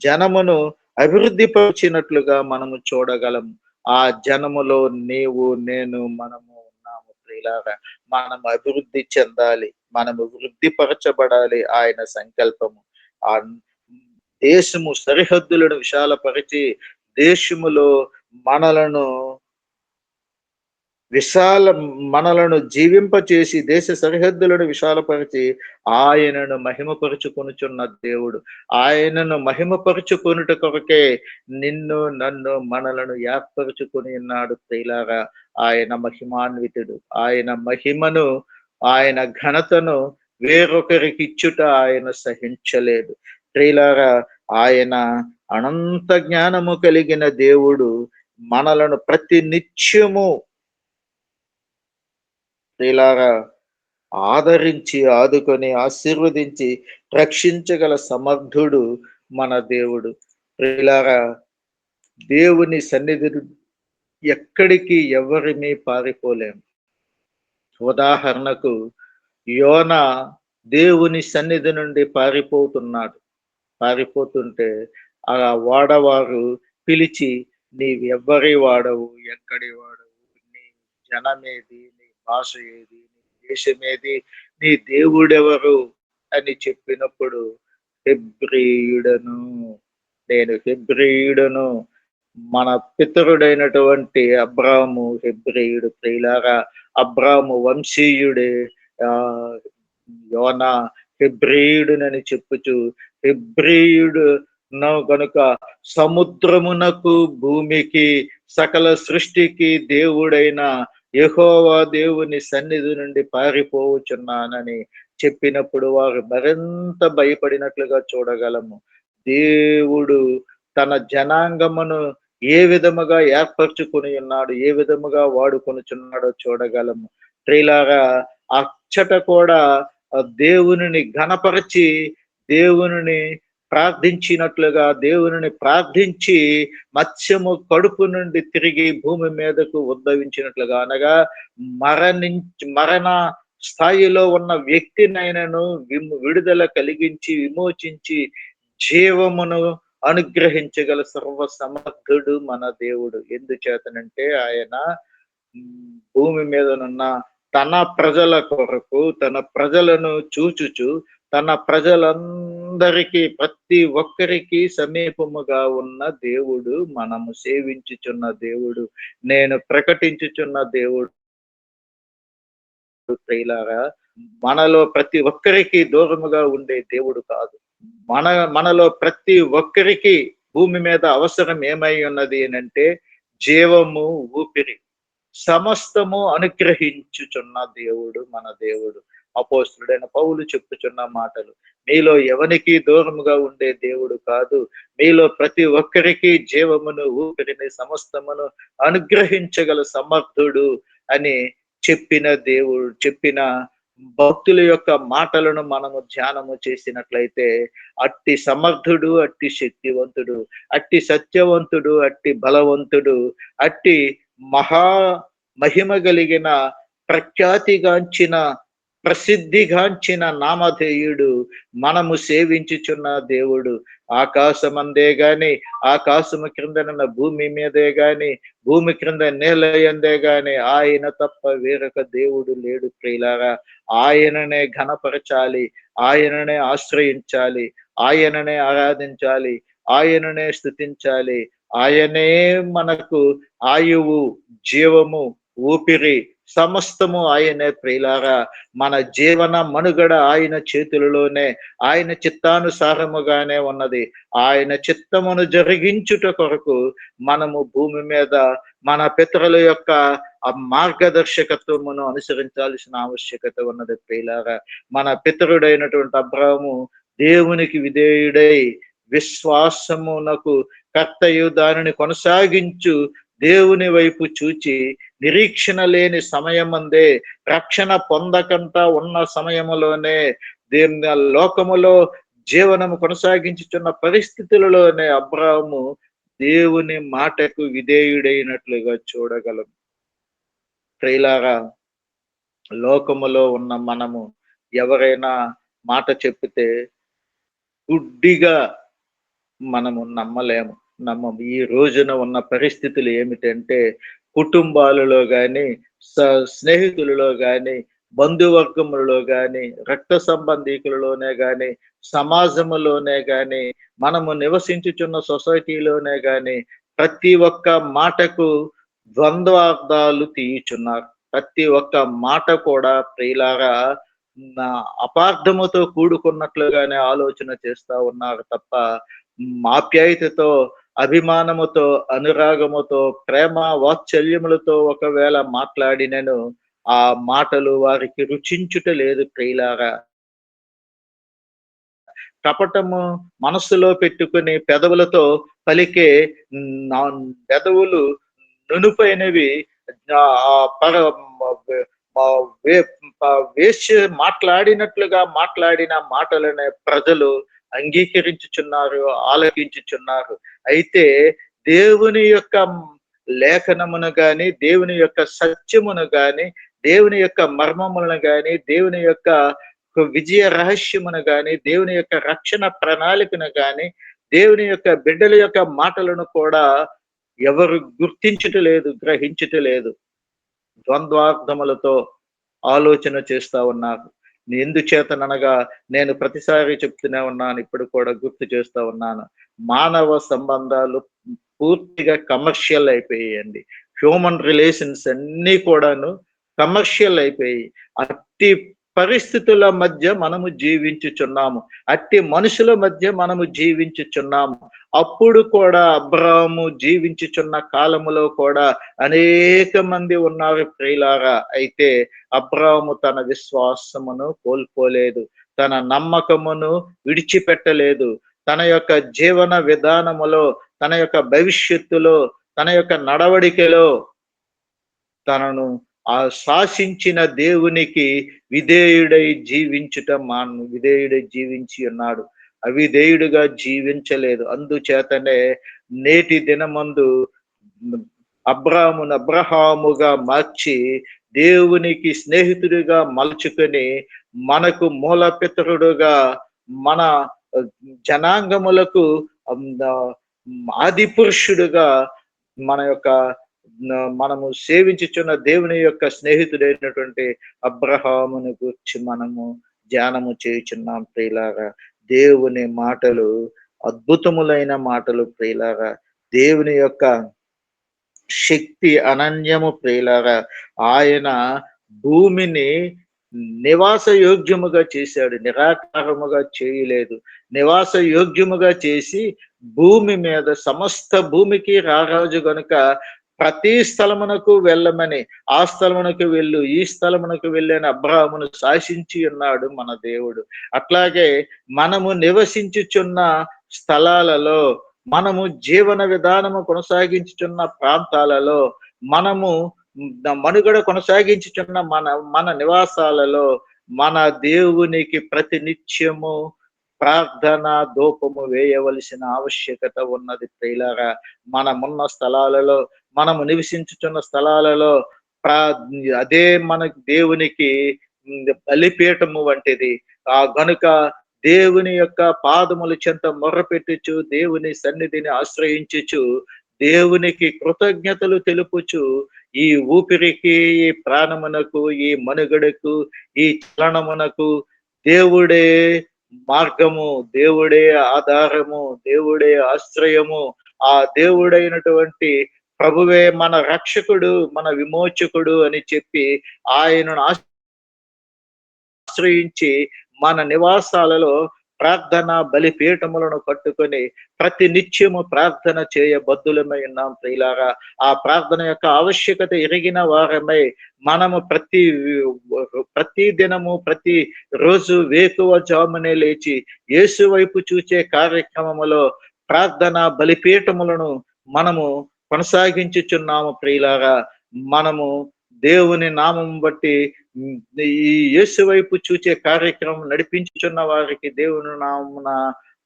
జనమును అభివృద్ధి పరిచినట్లుగా మనము చూడగలము. ఆ జనములో నీవు, నేను, మనము ఉన్నాము ప్రియులారా. మనం అభివృద్ధి చెందాలి, మనము వృద్ధిపరచబడాలి. ఆయన సంకల్పము. ఆ దేశము సరిహద్దులను విశాలపరిచి, దేశములో మనలను జీవింపచేసి, దేశ సరిహద్దులను విశాలపరిచి ఆయనను మహిమపరుచుకొనుచున్న దేవుడు. ఆయనను మహిమపరుచుకొనుట కొరకే నిన్ను, నన్ను, మనలను ఏర్పరుచుకొని ఉన్నాడు ప్రియులారా. ఆయన మహిమాన్వితుడు. ఆయన మహిమను, ఆయన ఘనతను వేరొకరికి ఇచ్చుట ఆయన సహించలేదు. ప్రియులారా, ఆయన అనంత జ్ఞానము కలిగిన దేవుడు మనలను ప్రతి నిత్యము ప్రియులారా ఆదరించి, ఆదుకొని, ఆశీర్వదించి రక్షించగల సమర్థుడు మన దేవుడు. ప్రియులారా, దేవుని సన్నిధి ఎక్కడికి ఎవరిని పారిపోలేం. ఉదాహరణకు యోనా దేవుని సన్నిధి నుండి పారిపోతుంటే ఆ వాడవారు పిలిచి, నీవెవ్వరి వాడవు, ఎక్కడి వాడవు, నీ జనమేది, నీ భాష ఏది, నీ దేశమేది, నీ దేవుడెవరు అని చెప్పినప్పుడు హెబ్రీయుడను, నేను హెబ్రీయుడను, మన పితరుడైనటువంటి అబ్రాము హెబ్రీయుడు. ప్రియులారా, అబ్రాము వంశీయుడే ఆ యోనా హెబ్రీయుడునని చెప్పుచు, హెబ్రీయుడు గనుక సముద్రమునకు, భూమికి, సకల సృష్టికి దేవుడైన యెహోవా దేవుని సన్నిధి నుండి పారిపోవచ్చున్నానని చెప్పినప్పుడు వారు మరింత భయపడినట్లుగా చూడగలము. దేవుడు తన జనాంగమును ఏ విధముగా ఏర్పరచుకుని ఉన్నాడు, ఏ విధముగా వాడుకొనుచున్నాడో చూడగలము. ప్రియులారా, అచ్చట కూడా దేవునిని ఘనపరచి, దేవునిని ప్రార్థించినట్లుగా, దేవునిని ప్రార్థించి మత్స్యము కడుపు నుండి తిరిగి భూమి మీదకు ఉద్భవించినట్లుగా, అనగా మరణ స్థాయిలో ఉన్న వ్యక్తినైనను విడుదల కలిగించి, విమోచించి, జీవమును అనుగ్రహించగల సర్వ సమర్థుడు మన దేవుడు. ఎందుచేతనంటే ఆయన భూమి మీదనున్న తన ప్రజల కొరకు, తన ప్రజలను చూచుచు, తన ప్రజలందరికీ, ప్రతి ఒక్కరికి సమీపముగా ఉన్న దేవుడు, మనము సేవించుచున్న దేవుడు, నేను ప్రకటించుచున్న దేవుడు. ప్రియులారా, మనలో ప్రతి ఒక్కరికి దూరముగా ఉండే దేవుడు కాదు. మనలో ప్రతి ఒక్కరికి భూమి మీద అవసరం ఏమై ఉన్నది అంటే జీవము, ఊపిరి, సమస్తము అనుగ్రహించుచున్న దేవుడు మన దేవుడు. అపోస్తుడైన పౌలు చెప్పుచున్న మాటలు, మీలో ఎవనికి దూరముగా ఉండే దేవుడు కాదు, మీలో ప్రతి ఒక్కరికి జీవమును, ఊపిరిని, సమస్తమును అనుగ్రహించగల సమర్థుడు అని చెప్పిన భక్తుల యొక్క మాటలను మనము ధ్యానము చేసినట్లయితే, అట్టి సమర్థుడు, అట్టి శక్తివంతుడు, అట్టి సత్యవంతుడు, అట్టి బలవంతుడు, అట్టి మహా మహిమ కలిగిన, ప్రఖ్యాతిగాంచిన, ప్రసిద్ధిగాంచిన నామధేయుడు మనము సేవించుచున్న దేవుడు. ఆకాశమందే గాని, ఆకాశము క్రిందనున్న భూమి మీదే గాని, భూమి క్రింద నేల యందే గాని ఆయన తప్ప వేరొక దేవుడు లేడు. ప్రియులారా, ఆయననే ఘనపరచాలి, ఆయననే ఆశ్రయించాలి, ఆయననే ఆరాధించాలి, ఆయననే స్తుతించాలి. ఆయనే మనకు ఆయువు, జీవము, ఊపిరి, సమస్తము ఆయనే. ప్రియులారా, మన జీవన మనుగడ ఆయన చేతులలోనే, ఆయన చిత్తానుసారముగానే ఉన్నది. ఆయన చిత్తమును జరిగించుట కొరకు మనము భూమి మీద మన పితరుల యొక్క మార్గదర్శకత్వమును అనుసరించాల్సిన ఆవశ్యకత ఉన్నది. ప్రియులారా, మన పితరుడైనటువంటి అబ్రాహాము దేవునికి విధేయుడై విశ్వాసమునకు కర్తయు దానిని కొనసాగించు దేవుని వైపు చూచి, నిరీక్షణ లేని సమయమందే, రక్షణ పొందకంట ఉన్న సమయములోనే, లోకములో జీవనము కొనసాగించుచున్న పరిస్థితులలోనే అబ్రాహాము దేవుని మాటకు విధేయుడైనట్లుగా చూడగలం. ప్రియులారా, లోకములో ఉన్న మనము ఎవరైనా మాట చెప్పితే గుడ్డిగా మనము నమ్మము. ఈ రోజున ఉన్న పరిస్థితులు ఏమిటంటే, కుటుంబాలలో గాని, స్నేహితులలో గాని, బంధువర్గములలో గాని, రక్త సంబంధికులలోనే గాని, సమాజములోనే గాని, మనము నివసించుచున్న సొసైటీలోనే గాని, ప్రతి ఒక్క మాటకు ద్వంద్వార్థాలు తీయుచున్నారు. ప్రతి ఒక్క మాట కూడా ప్రియులారా అపార్థముతో కూడుకున్నట్లుగానే ఆలోచన చేస్తా ఉన్నారు తప్ప, ఆప్యాయతతో, అభిమానముతో, అనురాగముతో, ప్రేమ వాత్సల్యములతో ఒకవేళ మాట్లాడినను ఆ మాటలు వారికి రుచించుట లేదు. ప్రియులారా, కపటము మనస్సులో పెట్టుకుని పెదవులతో పలికే పెదవులు నునుపైనవి వేసి మాట్లాడినట్లుగా మాట్లాడిన మాటలనే ప్రజలు అంగీకరించుచున్నారు, ఆలకించుచున్నారు. అయితే దేవుని యొక్క లేఖనమును గాని, దేవుని యొక్క సత్యమును గాని, దేవుని యొక్క మర్మములను గాని, దేవుని యొక్క విజయ రహస్యమును గాని, దేవుని యొక్క రక్షణ ప్రణాళికను గాని, దేవుని యొక్క బిడ్డల యొక్క మాటలను కూడా ఎవరు గుర్తించుటలేదు, గ్రహించుటలేదు. ద్వంద్వార్థములతో ఆలోచన చేస్తా ఉన్నారు. ఎందుచేతననగా నేను ప్రతిసారి చెప్తూనే ఉన్నాను, ఇప్పుడు కూడా గుర్తు చేస్తా ఉన్నాను. మానవ సంబంధాలు పూర్తిగా కమర్షియల్ అయిపోయాయండి. హ్యూమన్ రిలేషన్స్ అన్నీ కూడాను కమర్షియల్ అయిపోయి, అట్టి పరిస్థితుల మధ్య మనము జీవించుచున్నాము, అట్టి మనుషుల మధ్య మనము జీవించుచున్నాము. అప్పుడు కూడా అబ్రాహాము జీవించుచున్న కాలములో కూడా అనేక మంది ఉన్నారు ప్రియులారా. అయితే అబ్రాహాము తన విశ్వాసమును కోల్పోలేదు, తన నమ్మకమును విడిచిపెట్టలేదు. తన యొక్క జీవన విధానములో, తన యొక్క భవిష్యత్తులో, తన యొక్క నడవడికలో తనను ఆ శాసించిన దేవునికి విధేయుడై విధేయుడై జీవించి ఉన్నాడు. అవిధేయుడుగా జీవించలేదు. అందుచేతనే నేటి దినమందు అబ్రహాముగా మార్చి దేవునికి స్నేహితుడిగా మలుచుకొని మనకు మూలపితరుడుగా, మన జనాంగములకు ఆది పురుషుడుగా, మనము సేవించుచున్న దేవుని యొక్క స్నేహితుడైనటువంటి అబ్రహాముని గురించి మనము ధ్యానము చేయుచున్నాం ప్రియులారా. దేవుని మాటలు అద్భుతములైన మాటలు ప్రియులారా. దేవుని యొక్క శక్తి అనన్యము ప్రియులారా. ఆయన భూమిని నివాస యోగ్యముగా చేశాడు, నిరాకారముగా చేయలేదు. నివాస యోగ్యముగా చేసి భూమి మీద సమస్త భూమికి రారాజు గనుక ప్రతి స్థలమునకు వెళ్ళమని, ఆ స్థలమునకు వెళ్ళు, ఈ స్థలమునకు వెళ్ళని అబ్రహామును శాసించి ఉన్నాడు మన దేవుడు. అట్లాగే మనము నివసించుచున్న స్థలాలలో, మనము జీవన విధానము కొనసాగించుచున్న ప్రాంతాలలో, మనము మనుగడ కొనసాగించుచున్న మన నివాసాలలో మన దేవునికి ప్రతినిత్యము ప్రార్థన ధూపము వేయవలసిన ఆవశ్యకత ఉన్నది ప్రియులారా. మనమున్న స్థలాలలో, మనము నివసించుచున్న స్థలాలలో అదే మన దేవునికి బలిపీఠము వంటిది. గనుక దేవుని యొక్క పాదముల చెంత మొర్రపెట్టుచు, దేవుని సన్నిధిని ఆశ్రయించుచు, దేవునికి కృతజ్ఞతలు తెలుపుచు, ఈ ఊపిరికి, ఈ ప్రాణమునకు, ఈ మనుగడకు, ఈ చలనమునకు దేవుడే మార్గము, దేవుడే ఆధారము, దేవుడే ఆశ్రయము, ఆ దేవుడైనటువంటి ప్రభువే మన రక్షకుడు, మన విమోచకుడు అని చెప్పి ఆయనను ఆశ్రయించి మన నివాసాలలో ప్రార్థన బలిపీఠములను కట్టుకొని ప్రతి నిత్యము ప్రార్థన చేయబద్దులమై ఉన్నాం ప్రియులారా. ఆ ప్రార్థన యొక్క ఆవశ్యకత ఎరిగిన వారమై మనము ప్రతి దినము, ప్రతి రోజు వేకువ జామునే లేచి యేసు వైపు చూచే కార్యక్రమములో ప్రార్థన బలిపీఠములను మనము కొనసాగించుచున్నాము ప్రియులారా. మనము దేవుని నామం బట్టి ఈ యేసు వైపు చూచే కార్యక్రమం నడిపించుచున్న వారికి దేవుని నామమున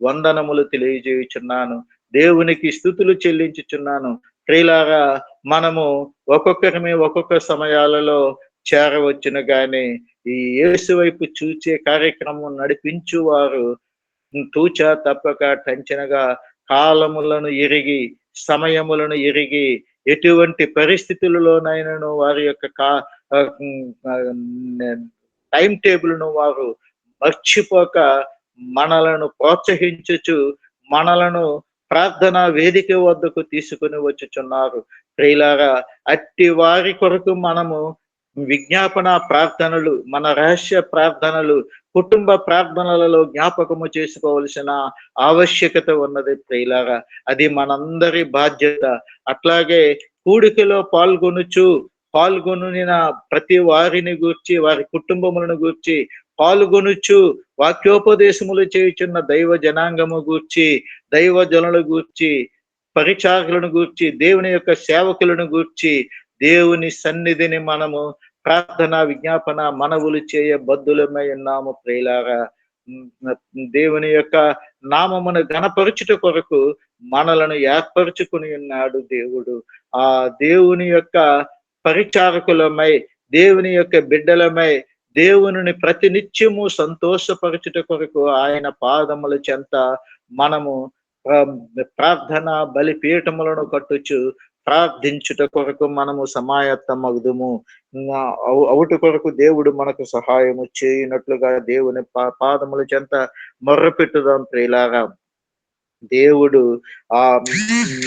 వందనములు తెలియజేయుచున్నాను, దేవునికి స్తుతులు చెల్లించుచున్నాను ప్రియులారా. మనము ఒక్కొక్కరిని ఒక్కొక్క సమయాలలో చేరవచ్చును గాని ఈ యేసు వైపు చూచే కార్యక్రమం నడిపించువారు తూచా తప్పక టంచనగా కాలములను ఎరిగి, సమయములను ఎరిగి, ఎటువంటి పరిస్థితులలోనైనాను వారి యొక్క టైం టేబుల్ను వారు మర్చిపోక మనలను ప్రోత్సహించుచు, మనలను ప్రార్థనా వేదిక వద్దకు తీసుకుని వచ్చుచున్నారు ప్రియులారా. అట్టి వారి కొరకు మనము విజ్ఞాపన ప్రార్థనలు, మన రహస్య ప్రార్థనలు, కుటుంబ ప్రార్థనలలో జ్ఞాపకము చేసుకోవలసిన ఆవశ్యకత ఉన్నది ప్రియులారా. అది మనందరి బాధ్యత. అట్లాగే కూడికలో పాల్గొనిన ప్రతి వారిని గూర్చి, వారి కుటుంబములను గూర్చి పాల్గొనుచు వాక్యోపదేశములు చేయుచున్న దైవ జనాంగము గూర్చి, దైవ జనుల గూర్చి, పరిచారకులను గూర్చి, దేవుని యొక్క సేవకులను గూర్చి దేవుని సన్నిధిని మనము ప్రార్థన విజ్ఞాపన మనవులు చేయ బద్దులమై ఉన్నాము ప్రియులారా. దేవుని యొక్క నామమును ఘనపరచుట కొరకు మనలను ఏర్పరచుకుని ఉన్నాడు దేవుడు. ఆ దేవుని యొక్క పరిచారకులమై, దేవుని యొక్క బిడ్డలమై, దేవుని ప్రతినిత్యము సంతోషపరచుట కొరకు ఆయన పాదముల చెంత మనము ప్రార్థన బలిపీఠములను కట్టుచు ప్రార్థించుట కొరకు మనము సమాయత్తమగుదుము. అవుట కొరకు దేవుడు మనకు సహాయము చేయనట్లుగా దేవుని పాదముల చెంత మొర్రపెట్టుదాం ప్రియులారా. దేవుడు ఆ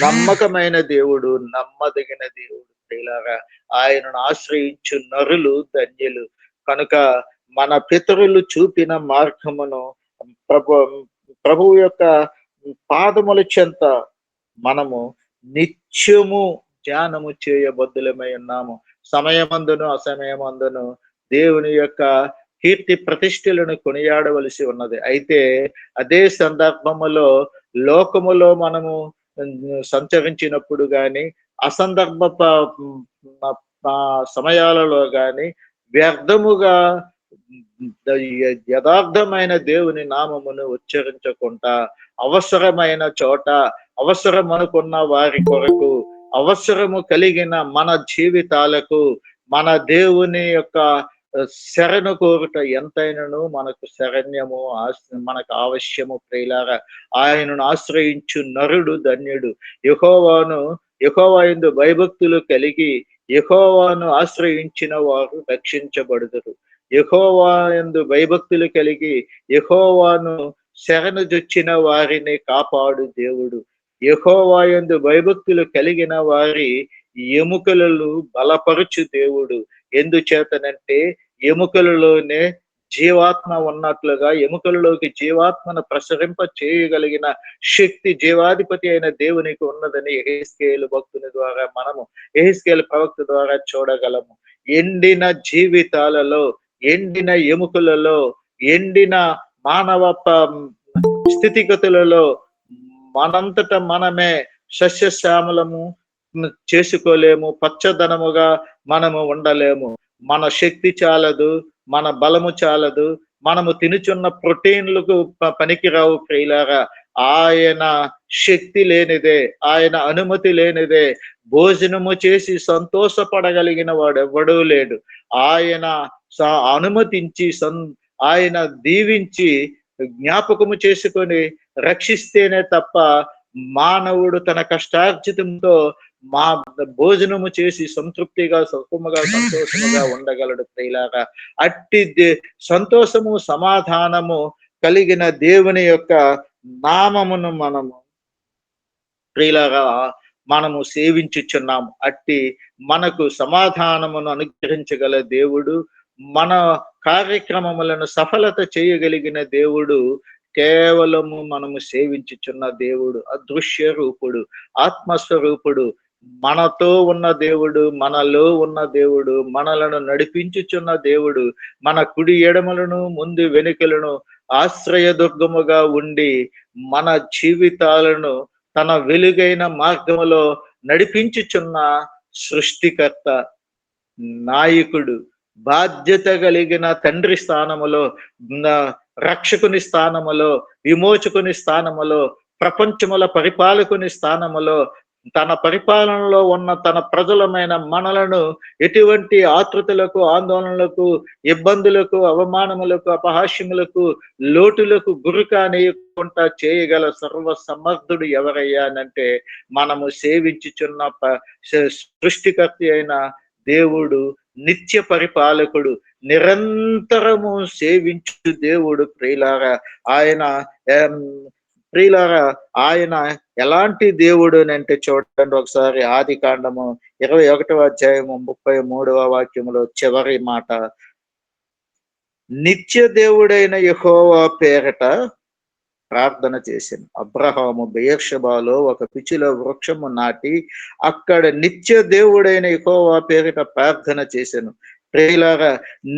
నమ్మకమైన దేవుడు, నమ్మదగిన దేవుడు ప్రియులారా. ఆయనను ఆశ్రయించు నరులు ధన్యులు. కనుక మన పితరులు చూపిన మార్గమును ప్రభువు యొక్క పాదముల చెంత మనము నిత్యము ధ్యానము చేయబద్దులమై ఉన్నాము. సమయమందును అసమయమందును దేవుని యొక్క కీర్తి ప్రతిష్టలను కొనియాడవలసి ఉన్నది. అయితే అదే సందర్భములో లోకములో మనము సంచరించినప్పుడు గాని, అసందర్భ సమయాలలో గాని వ్యర్థముగా యథార్థమైన దేవుని నామమును ఉచ్చరించకుండా అవసరమైన చోట, అవసరం అనుకున్న వారి కొరకు, అవసరము కలిగిన మన జీవితాలకు మన దేవుని యొక్క శరణు కోరుట ఎంతైనను మనకు శరణ్యము, మనకు ఆవశ్యము ప్రియులారా. ఆయనను ఆశ్రయించు నరుడు ధన్యుడు. యెహోవా యందు భయభక్తులు కలిగి యెహోవాను ఆశ్రయించిన వారు రక్షించబడుదురు. యెహోవా యందు భయభక్తులు కలిగి యెహోవాను శరణుజొచ్చిన వారిని కాపాడు దేవుడు. యెహోవా యందు భయభక్తులు కలిగిన వారి ఎముకలను బలపరుచు దేవుడు. ఎందుచేతనంటే ఎముకలలోనే జీవాత్మ ఉన్నట్లుగా ఎముకలలోకి జీవాత్మను ప్రసరింప చేయగలిగిన శక్తి జీవాధిపతి అయిన దేవునికి ఉన్నదని యెహెజ్కేలు భక్తుని ద్వారా మనము, యెహెజ్కేలు ప్రవక్త ద్వారా చూడగలము. ఎండిన జీవితాలలో, ఎండిన ఎముకలలో, ఎండిన మానవ స్థితిగతులలో మనంతట మనమే సస్యశ్యామలము చేసుకోలేము, పచ్చదనముగా మనము ఉండలేము. మన శక్తి చాలదు, మన బలము చాలదు, మనము తినుచున్న ప్రోటీన్లకు పనికిరావు ప్రియులారా. ఆయన శక్తి లేనిదే, ఆయన అనుమతి లేనిదే భోజనము చేసి సంతోషపడగలిగిన వాడు ఎవడూ లేడు. ఆయన అనుమతించి ఆయన దీవించి జ్ఞాపకము చేసుకొని రక్షిస్తేనే తప్ప మానవుడు తన కష్టార్జితంతో భోజనము చేసి సంతృప్తిగా, సుఖముగా, సంతోషముగా ఉండగలడు ప్రియులారా. అట్టి సంతోషము, సమాధానము కలిగిన దేవుని యొక్క నామమును మనము ప్రియులారా మనము సేవించుచున్నాము. అట్టి మనకు సమాధానమును అనుగ్రహించగల దేవుడు, మన కార్యక్రమములను సఫలత చేయగలిగిన దేవుడు కేవలము మనము సేవించుచున్న దేవుడు, అదృశ్య రూపుడు, ఆత్మస్వరూపుడు, మనతో ఉన్న దేవుడు, మనలో ఉన్న దేవుడు, మనలను నడిపించుచున్న దేవుడు, మన కుడి ఎడమలను ముందు వెనుకలను ఆశ్రయదుర్గముగా ఉండి మన జీవితాలను తన వెలుగైన మార్గములో నడిపించుచున్న సృష్టికర్త, నాయకుడు, బాధ్యత కలిగిన తండ్రి స్థానములో, రక్షకుని స్థానములో, విమోచకుని స్థానములో, ప్రపంచముల పరిపాలకుని స్థానములో, తన పరిపాలనలో ఉన్న తన ప్రజలమైన మనలను ఎటువంటి ఆతృతలకు, ఆందోళనలకు, ఇబ్బందులకు, అవమానములకు, అపహాస్యములకు, లోటులకు గురి కానియకుండా చేయగల సర్వ సమర్థుడు ఎవరయ్యానంటే మనము సేవించుచున్న సృష్టికర్త అయిన దేవుడు, నిత్య పరిపాలకుడు, నిరంతరము సేవించు దేవుడు ప్రియులారా. ఆయన ఎలాంటి దేవుడు అంటే చూడండి ఒకసారి. ఆది కాండము 21వ అధ్యాయము 33వ వాక్యములో చివరి మాట, నిత్య దేవుడైన యెహోవా పేరట ప్రార్థన చేశాను. అబ్రహాము బెయేర్షెబాలో ఒక పిచ్చిల వృక్షము నాటి అక్కడ నిత్య దేవుడైన యెహోవా పేరిట ప్రార్థన చేశాను. ప్రియులారా,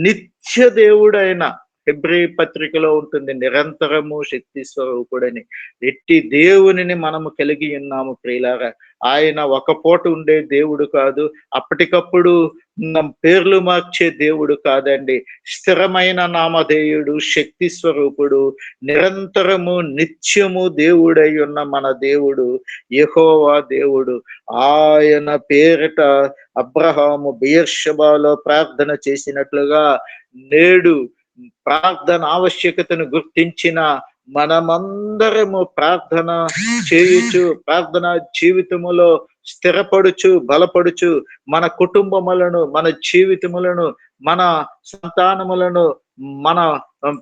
నిత్య దేవుడైన హెబ్రీ పత్రికలో ఉంటుంది, నిరంతరము శక్తి స్వరూపుడని. ఎట్టి దేవునిని మనము కలిగి ఉన్నాము ప్రియులారా. ఆయన ఒక పూట ఉండే దేవుడు కాదు, అప్పటికప్పుడు పేర్లు మార్చే దేవుడు కాదండి. స్థిరమైన నామధేయుడు, శక్తి స్వరూపుడు, నిరంతరము నిత్యము దేవుడై ఉన్న మన దేవుడు యెహోవా దేవుడు. ఆయన పేరిట అబ్రహాము బెయేర్షెబాలో ప్రార్థన చేసినట్లుగా నేడు ప్రార్థన ఆవశ్యకతను గుర్తించిన మనమందరము ప్రార్థన చేయుచు, ప్రార్థన జీవితములో స్థిరపడుచు, బలపడుచు, మన కుటుంబములను, మన జీవితములను, మన సంతానములను, మన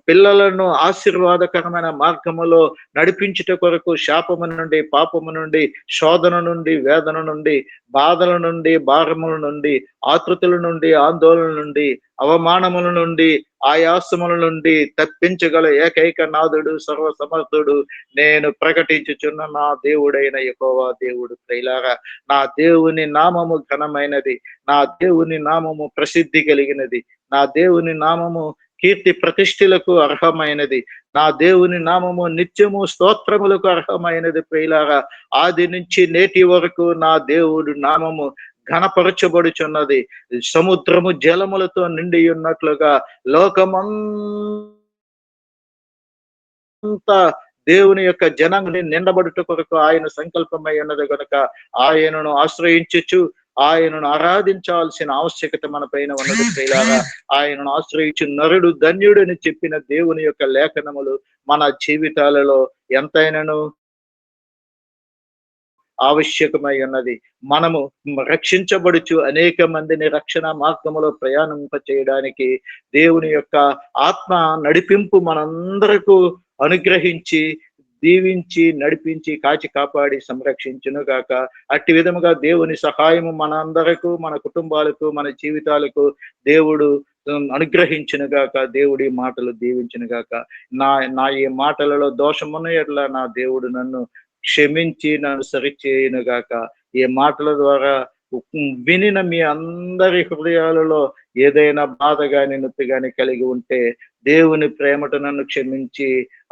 పిల్లలను ఆశీర్వాదకరమైన మార్గములో నడిపించుట కొరకు శాపము నుండి, పాపము నుండి, శోధన నుండి, వేదన నుండి, బాధల నుండి, భారముల నుండి, ఆతృతల నుండి, ఆందోళన నుండి, అవమానముల నుండి, ఆయాసముల నుండి తప్పించగల ఏకైక నాథుడు, సర్వసమర్థుడు నేను ప్రకటించుచున్న నా దేవుడైన యెహోవా దేవుడు. ప్రియులారా, నా దేవుని నామము ఘనమైనది, నా దేవుని నామము ప్రసిద్ధి కలిగినది, నా దేవుని నామము కీర్తి ప్రతిష్ఠలకు అర్హమైనది, నా దేవుని నామము నిత్యము స్తోత్రములకు అర్హమైనది. ప్రియులారా, ఆది నుంచి నేటి వరకు నా దేవుడు నామము ఘనపరచబడుచున్నది. సముద్రము జలములతో నిండి ఉన్నట్లుగా లోకమంతా దేవుని యొక్క జనాన్ని నిండబడుట కొరకు ఆయన సంకల్పమై ఉన్నది కనుక ఆయనను ఆశ్రయించచ్చు, ఆయనను ఆరాధించాల్సిన ఆవశ్యకత మన పైన ఉన్నది. ప్రియులారా, ఆయనను ఆశ్రయించు నరుడు ధన్యుడని చెప్పిన దేవుని యొక్క లేఖనములు మన జీవితాలలో ఎంతైనను ఆవశ్యకమై ఉన్నది. మనము రక్షించబడుచు అనేక మందిని రక్షణ మార్గములో ప్రయాణింప చేయడానికి దేవుని యొక్క ఆత్మ నడిపింపు మనందరకు అనుగ్రహించి, దీవించి, నడిపించి, కాచి కాపాడి సంరక్షించును గాక. అట్టి విధముగా దేవుని సహాయము మనందరకు, మన కుటుంబాలకు, మన జీవితాలకు దేవుడు అనుగ్రహించును గాక. దేవుడి మాటలు దీవించును గాక. నా ఈ మాటలలో దోషమున్న ఎడల నా దేవుడు నన్ను క్షమించి నన్ను సరిచేయును గాక. ఈ మాటల ద్వారా వినిన మీ అందరి హృదయాలలో ఏదైనా బాధ గాని, నొప్పి గాని కలిగి ఉంటే దేవుని ప్రేమట నన్ను క్షమించి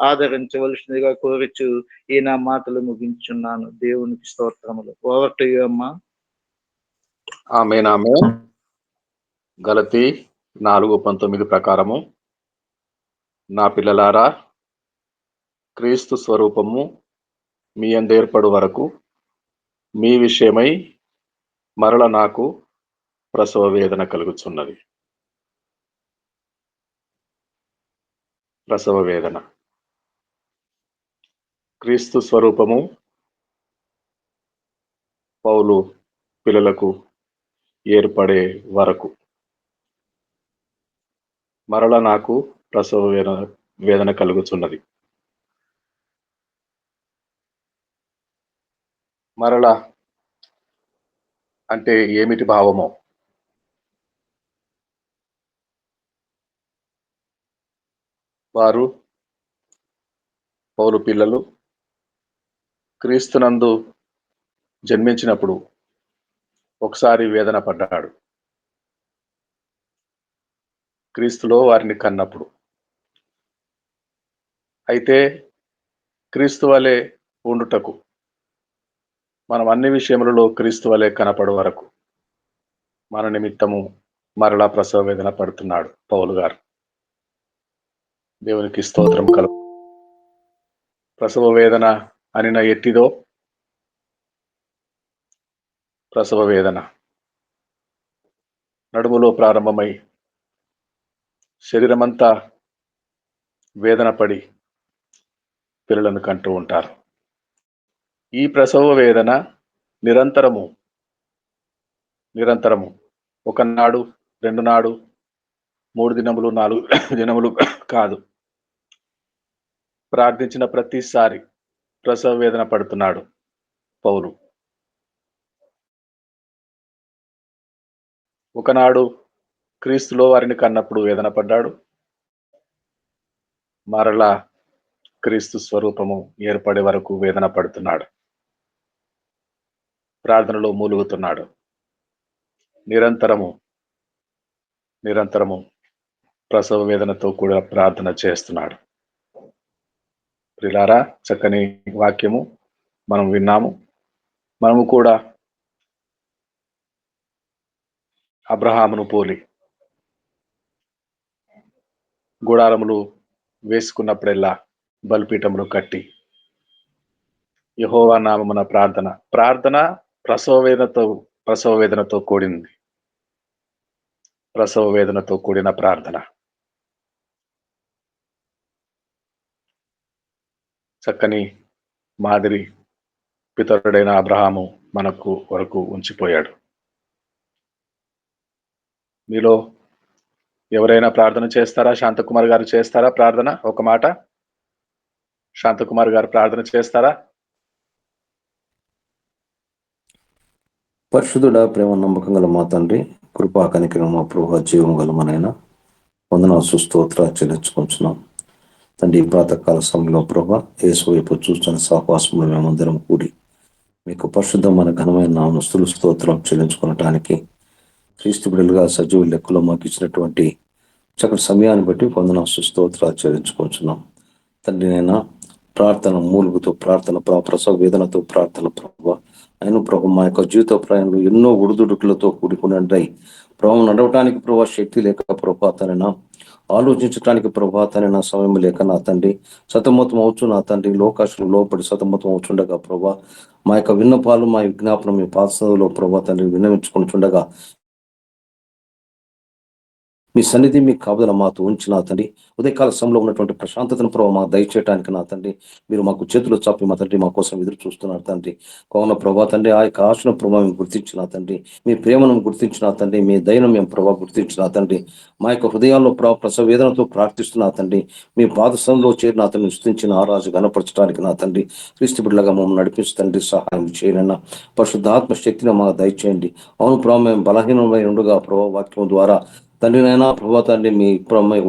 ఆదరించవలసిందిగా కోరుచు ఈ నా మాటలు ముగించున్నాను. దేవునికి స్తోత్రములు. ఓవర్ టు యు అమ్మా. ఆమేన్. గలతీ 4:19 ప్రకారము, నా పిల్లలారా, క్రీస్తు స్వరూపము మీ యందేర్పడు వరకు మీ విషయమై మరల నాకు ప్రసవ వేదన కలుగుచున్నది. ప్రసవ వేదన. క్రీస్తు స్వరూపము పౌలు పిల్లలకు ఏర్పడే వరకు మరల నాకు ప్రసవ వేదన కలుగుచున్నది. మరల అంటే ఏమిటి భావమో? వారు పౌలు పిల్లలు క్రీస్తునందు జన్మించినప్పుడు ఒకసారి వేదన పడ్డాడు. క్రీస్తులో వారిని కన్నప్పుడు. అయితే క్రీస్తు వలె ఉండుటకు, మనం అన్ని విషయములలో క్రీస్తు వలె కనపడు వరకు మన నిమిత్తము మరలా ప్రసవ వేదన పడుతున్నాడు పౌలు గారు. దేవునికి స్తోత్రం కలుగు. ప్రసవ వేదన అనిన ఎట్టిదో, ప్రసవ వేదన నడుములో ప్రారంభమై శరీరమంతా వేదన పడి పిల్లలను కంటూ ఉంటారు. ఈ ప్రసవ వేదన నిరంతరము ఒకనాడు, 2 నాడు, 3 దినములు, 4 దినములు కాదు. ప్రార్థించిన ప్రతిసారి ప్రసవ వేదన పడుతున్నాడు పౌలు. ఒకనాడు క్రీస్తులో వారిని కన్నప్పుడు వేదన పడ్డాడు. మరలా క్రీస్తు స్వరూపము ఏర్పడే వరకు వేదన పడుతున్నాడు. ప్రార్థనలో మూలుగుతున్నాడు. నిరంతరము ప్రసవ వేదనతో కూడా ప్రార్థన చేస్తున్నాడు. ప్రియులారా, చక్కని వాక్యము మనం విన్నాము. మనము కూడా అబ్రహామును పోలి గుడారములు వేసుకున్నప్పుడెల్లా బలిపీఠములు కట్టి యెహోవా నామమున ప్రార్థన ప్రసవ వేదనతో కూడింది. ప్రసవ వేదనతో కూడిన ప్రార్థన. చక్కని మాదిరి పితరుడైన అబ్రహాము మనకు వరకు ఉంచిపోయాడు. మీలో ఎవరైనా ప్రార్థన చేస్తారా? శాంతకుమార్ గారు చేస్తారా ప్రార్థన? ఒక మాట శాంతకుమార్ గారు ప్రార్థన చేస్తారా? పరిశుద్ధుడా, ప్రేమ నమ్మకం గల మా తండ్రి, కృపా కనికరం మా ప్రభు, జీవం గల మనైనా వందనాలు స్తోత్ర చెల్లించుకుంటున్నాం తండ్రి. ఈ ప్రాతకాల సమయంలో ప్రభా యేసు వైపు చూస్తున్న సహవాసంలో మేమందరం కూడి మీకు పరిశుద్ధమైన ఘనమైన నామమున స్తోత్రం చెల్లించుకోవటానికి క్రీస్తు బిడ్డలుగా సజీవ లెక్కలో మాకు ఇచ్చినటువంటి చక్కటి సమయాన్ని బట్టి వందనాలు స్తోత్రాలు చెల్లించుకుంటున్నాం తండ్రి. నైనా ప్రార్థన మూలుగుతో ప్రార్థన, ప్రసవ వేదనతో ప్రార్థన ప్రభావ అయిన ప్రభు మా యొక్క జీవిత ప్రయాణంలో ఎన్నో ఒడిదుడుకులతో కూడుకున్నై ప్రభావం నడవటానికి ప్రభావ శక్తి లేక ప్రభాతనైనా ఆలోచించడానికి ప్రభాతనైనా సమయం లేక నా తండ్రి సతమతం అవచ్చు నా తండ్రి. లోకాశలు లోపడి సతమతం అవుతుండగా ప్రభా మా యొక్క విన్నపాలు మా విజ్ఞాపనం మీ పాదసంలో ప్రభా తండ్రి విన్నవించుకుంటుండగా మీ సన్నిధి మీ కాపుదల మాతో ఉంచి నా తండ్రి ఉదయకాల సమయంలో ఉన్నటువంటి ప్రశాంతతను ప్రభావ మాకు దయచేయడానికి నా తండ్రి మీరు మాకు చేతులు చాపి మా తండ్రి మా కోసం ఎదురు చూస్తున్నారు తండ్రి. కావున ప్రభా తండ్రి ఆ యొక్క ఆశను ప్రభావం గుర్తించిన తండ్రి, మీ ప్రేమను గుర్తించిన తండ్రి, మీ దయను మేము ప్రభావ గుర్తించిన తండ్రి. మా యొక్క హృదయాల్లో ప్రసవ వేదనతో ప్రార్థిస్తున్నా తండ్రి. మీ పాదసంలో చేరి నా తండ్రి స్తుతించిన ఆరాజు గణపరచడానికి నా తండ్రి క్రీస్తు బిడ్డలుగా మమ్మల్ని నడిపించి తండ్రి సహాయం చేయాలన్నా పరిశుద్ధాత్మ శక్తిని మాకు దయచేయండి. అవును ప్రభావ మేము బలహీనమై ఉండగా ప్రభావ వాక్యం ద్వారా తండ్రి నైనా ప్రభా తండ్రి మీ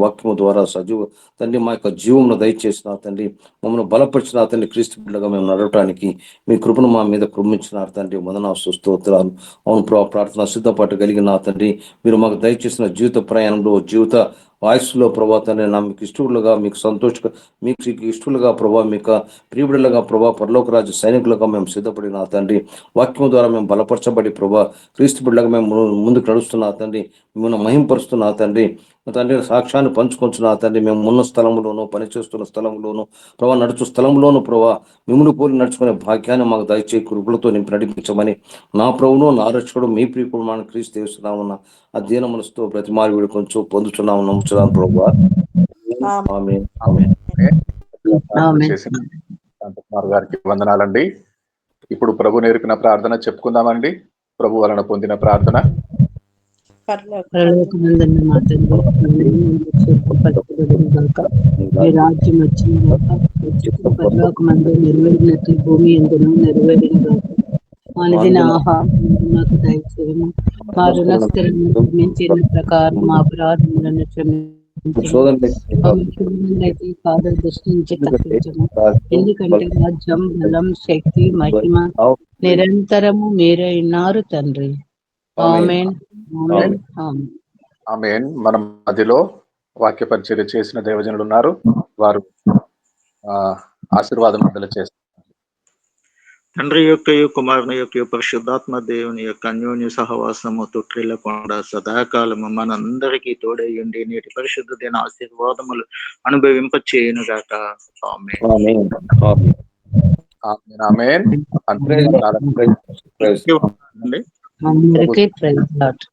వాక్యము ద్వారా సజీవ తండ్రి మా యొక్క జీవంలో దయచేసిన తండ్రి మమ్మల్ని బలపరిచిన తండ్రి క్రీస్తు బిడ్డగా మేము నడవటానికి మీ కృపను మా మీద కృమించినారు తండ్రి. వందనాలు స్తోత్రాలు. అవును ప్రభావ ప్రార్థన సిద్ధపాటు కలిగిన తండ్రి మీరు మాకు దయచేసిన జీవిత ప్రయాణంలో జీవిత వాయిస్లో ప్రభా తండ్రి నా మీకు ఇష్టలుగా మీకు మీకు ఇష్టలుగా ప్రభా మీకు ప్రియుడులుగా ప్రభా పరలోక రాజు సైనికులుగా మేము సిద్ధపడిన తండ్రి వాక్యం ద్వారా మేము బలపరచబడి ప్రభా క్రీస్తు బిడ్డలుగా మేము ముందుకు నడుస్తున్నా తండ్రి. మిమ్మల్ని మహింపరుస్తున్నా తండ్రి. తండ్రి సాక్ష్యాన్ని పంచుకొంచున్నా తండ్రి. మేము ఉన్న స్థలంలోనూ పనిచేస్తున్న స్థలంలోనూ ప్రభా నడుచు స్థలంలోనూ ప్రభా మిమ్మల్ని పోలి నడుచుకునే భాగ్యాన్ని మాకు దయచేయి కృపలతో నింపి నడిపించమని నా ప్రభువును నా రక్షకుడు మీ ప్రియకుమారుడు క్రీస్తు యేసునామమున అధ్యయన మనసుతో ప్రతిమారి వీడుకొంచు పొందుతున్నాము నమ్ముచున్నాను ప్రభువా. ఆమేన్. ఆమేన్. శాంతకుమార్ గారికి వందనాలండి. ఇప్పుడు ప్రభు నేర్పిన ప్రార్థన చెప్పుకుందామండి. ప్రభు వలన పొందిన ప్రార్థన. పరలోకమందున్న మా తండ్రి, మీ రాజ్యం వచ్చిన పరలోకమందు నెరవేరినట్లు భూమి ఎందును నెరవేరిన గాక. అనుదిన ఆహారం మాకు దయచేయము. మా రుణస్థిరములను క్షమించిన ప్రకారం మా అపరాధములను కాదు దృష్టి నుంచి తప్పించము. ఎందుకంటే రాజ్యం, బలం, శక్తి, మహిమ నిరంతరము మీరే ఉన్నారు తండ్రి. ఆమేన్. ఆమేన్. ఆమేన్. మన మధ్యలో వాక్య పరిచర్య చేసిన దేవజనులు ఉన్నారు. వారు ఆశీర్వాదం మొదలు చేస్తారు. తండ్రి యొక్క కుమారుని యొక్క పరిశుద్ధాత్మ దేవుని యొక్క అన్యోన్య సహవాసము తొట్టిల్లకుండా సదాకాలము మనందరికీ తోడయ్యండి నేటి పరిశుద్ధ దిన ఆశీర్వాదములు అనుభవింపచేయును గాక. ఆమేన్. ఆమేన్. అందరికీ ప్రైజ్ లార్డ్.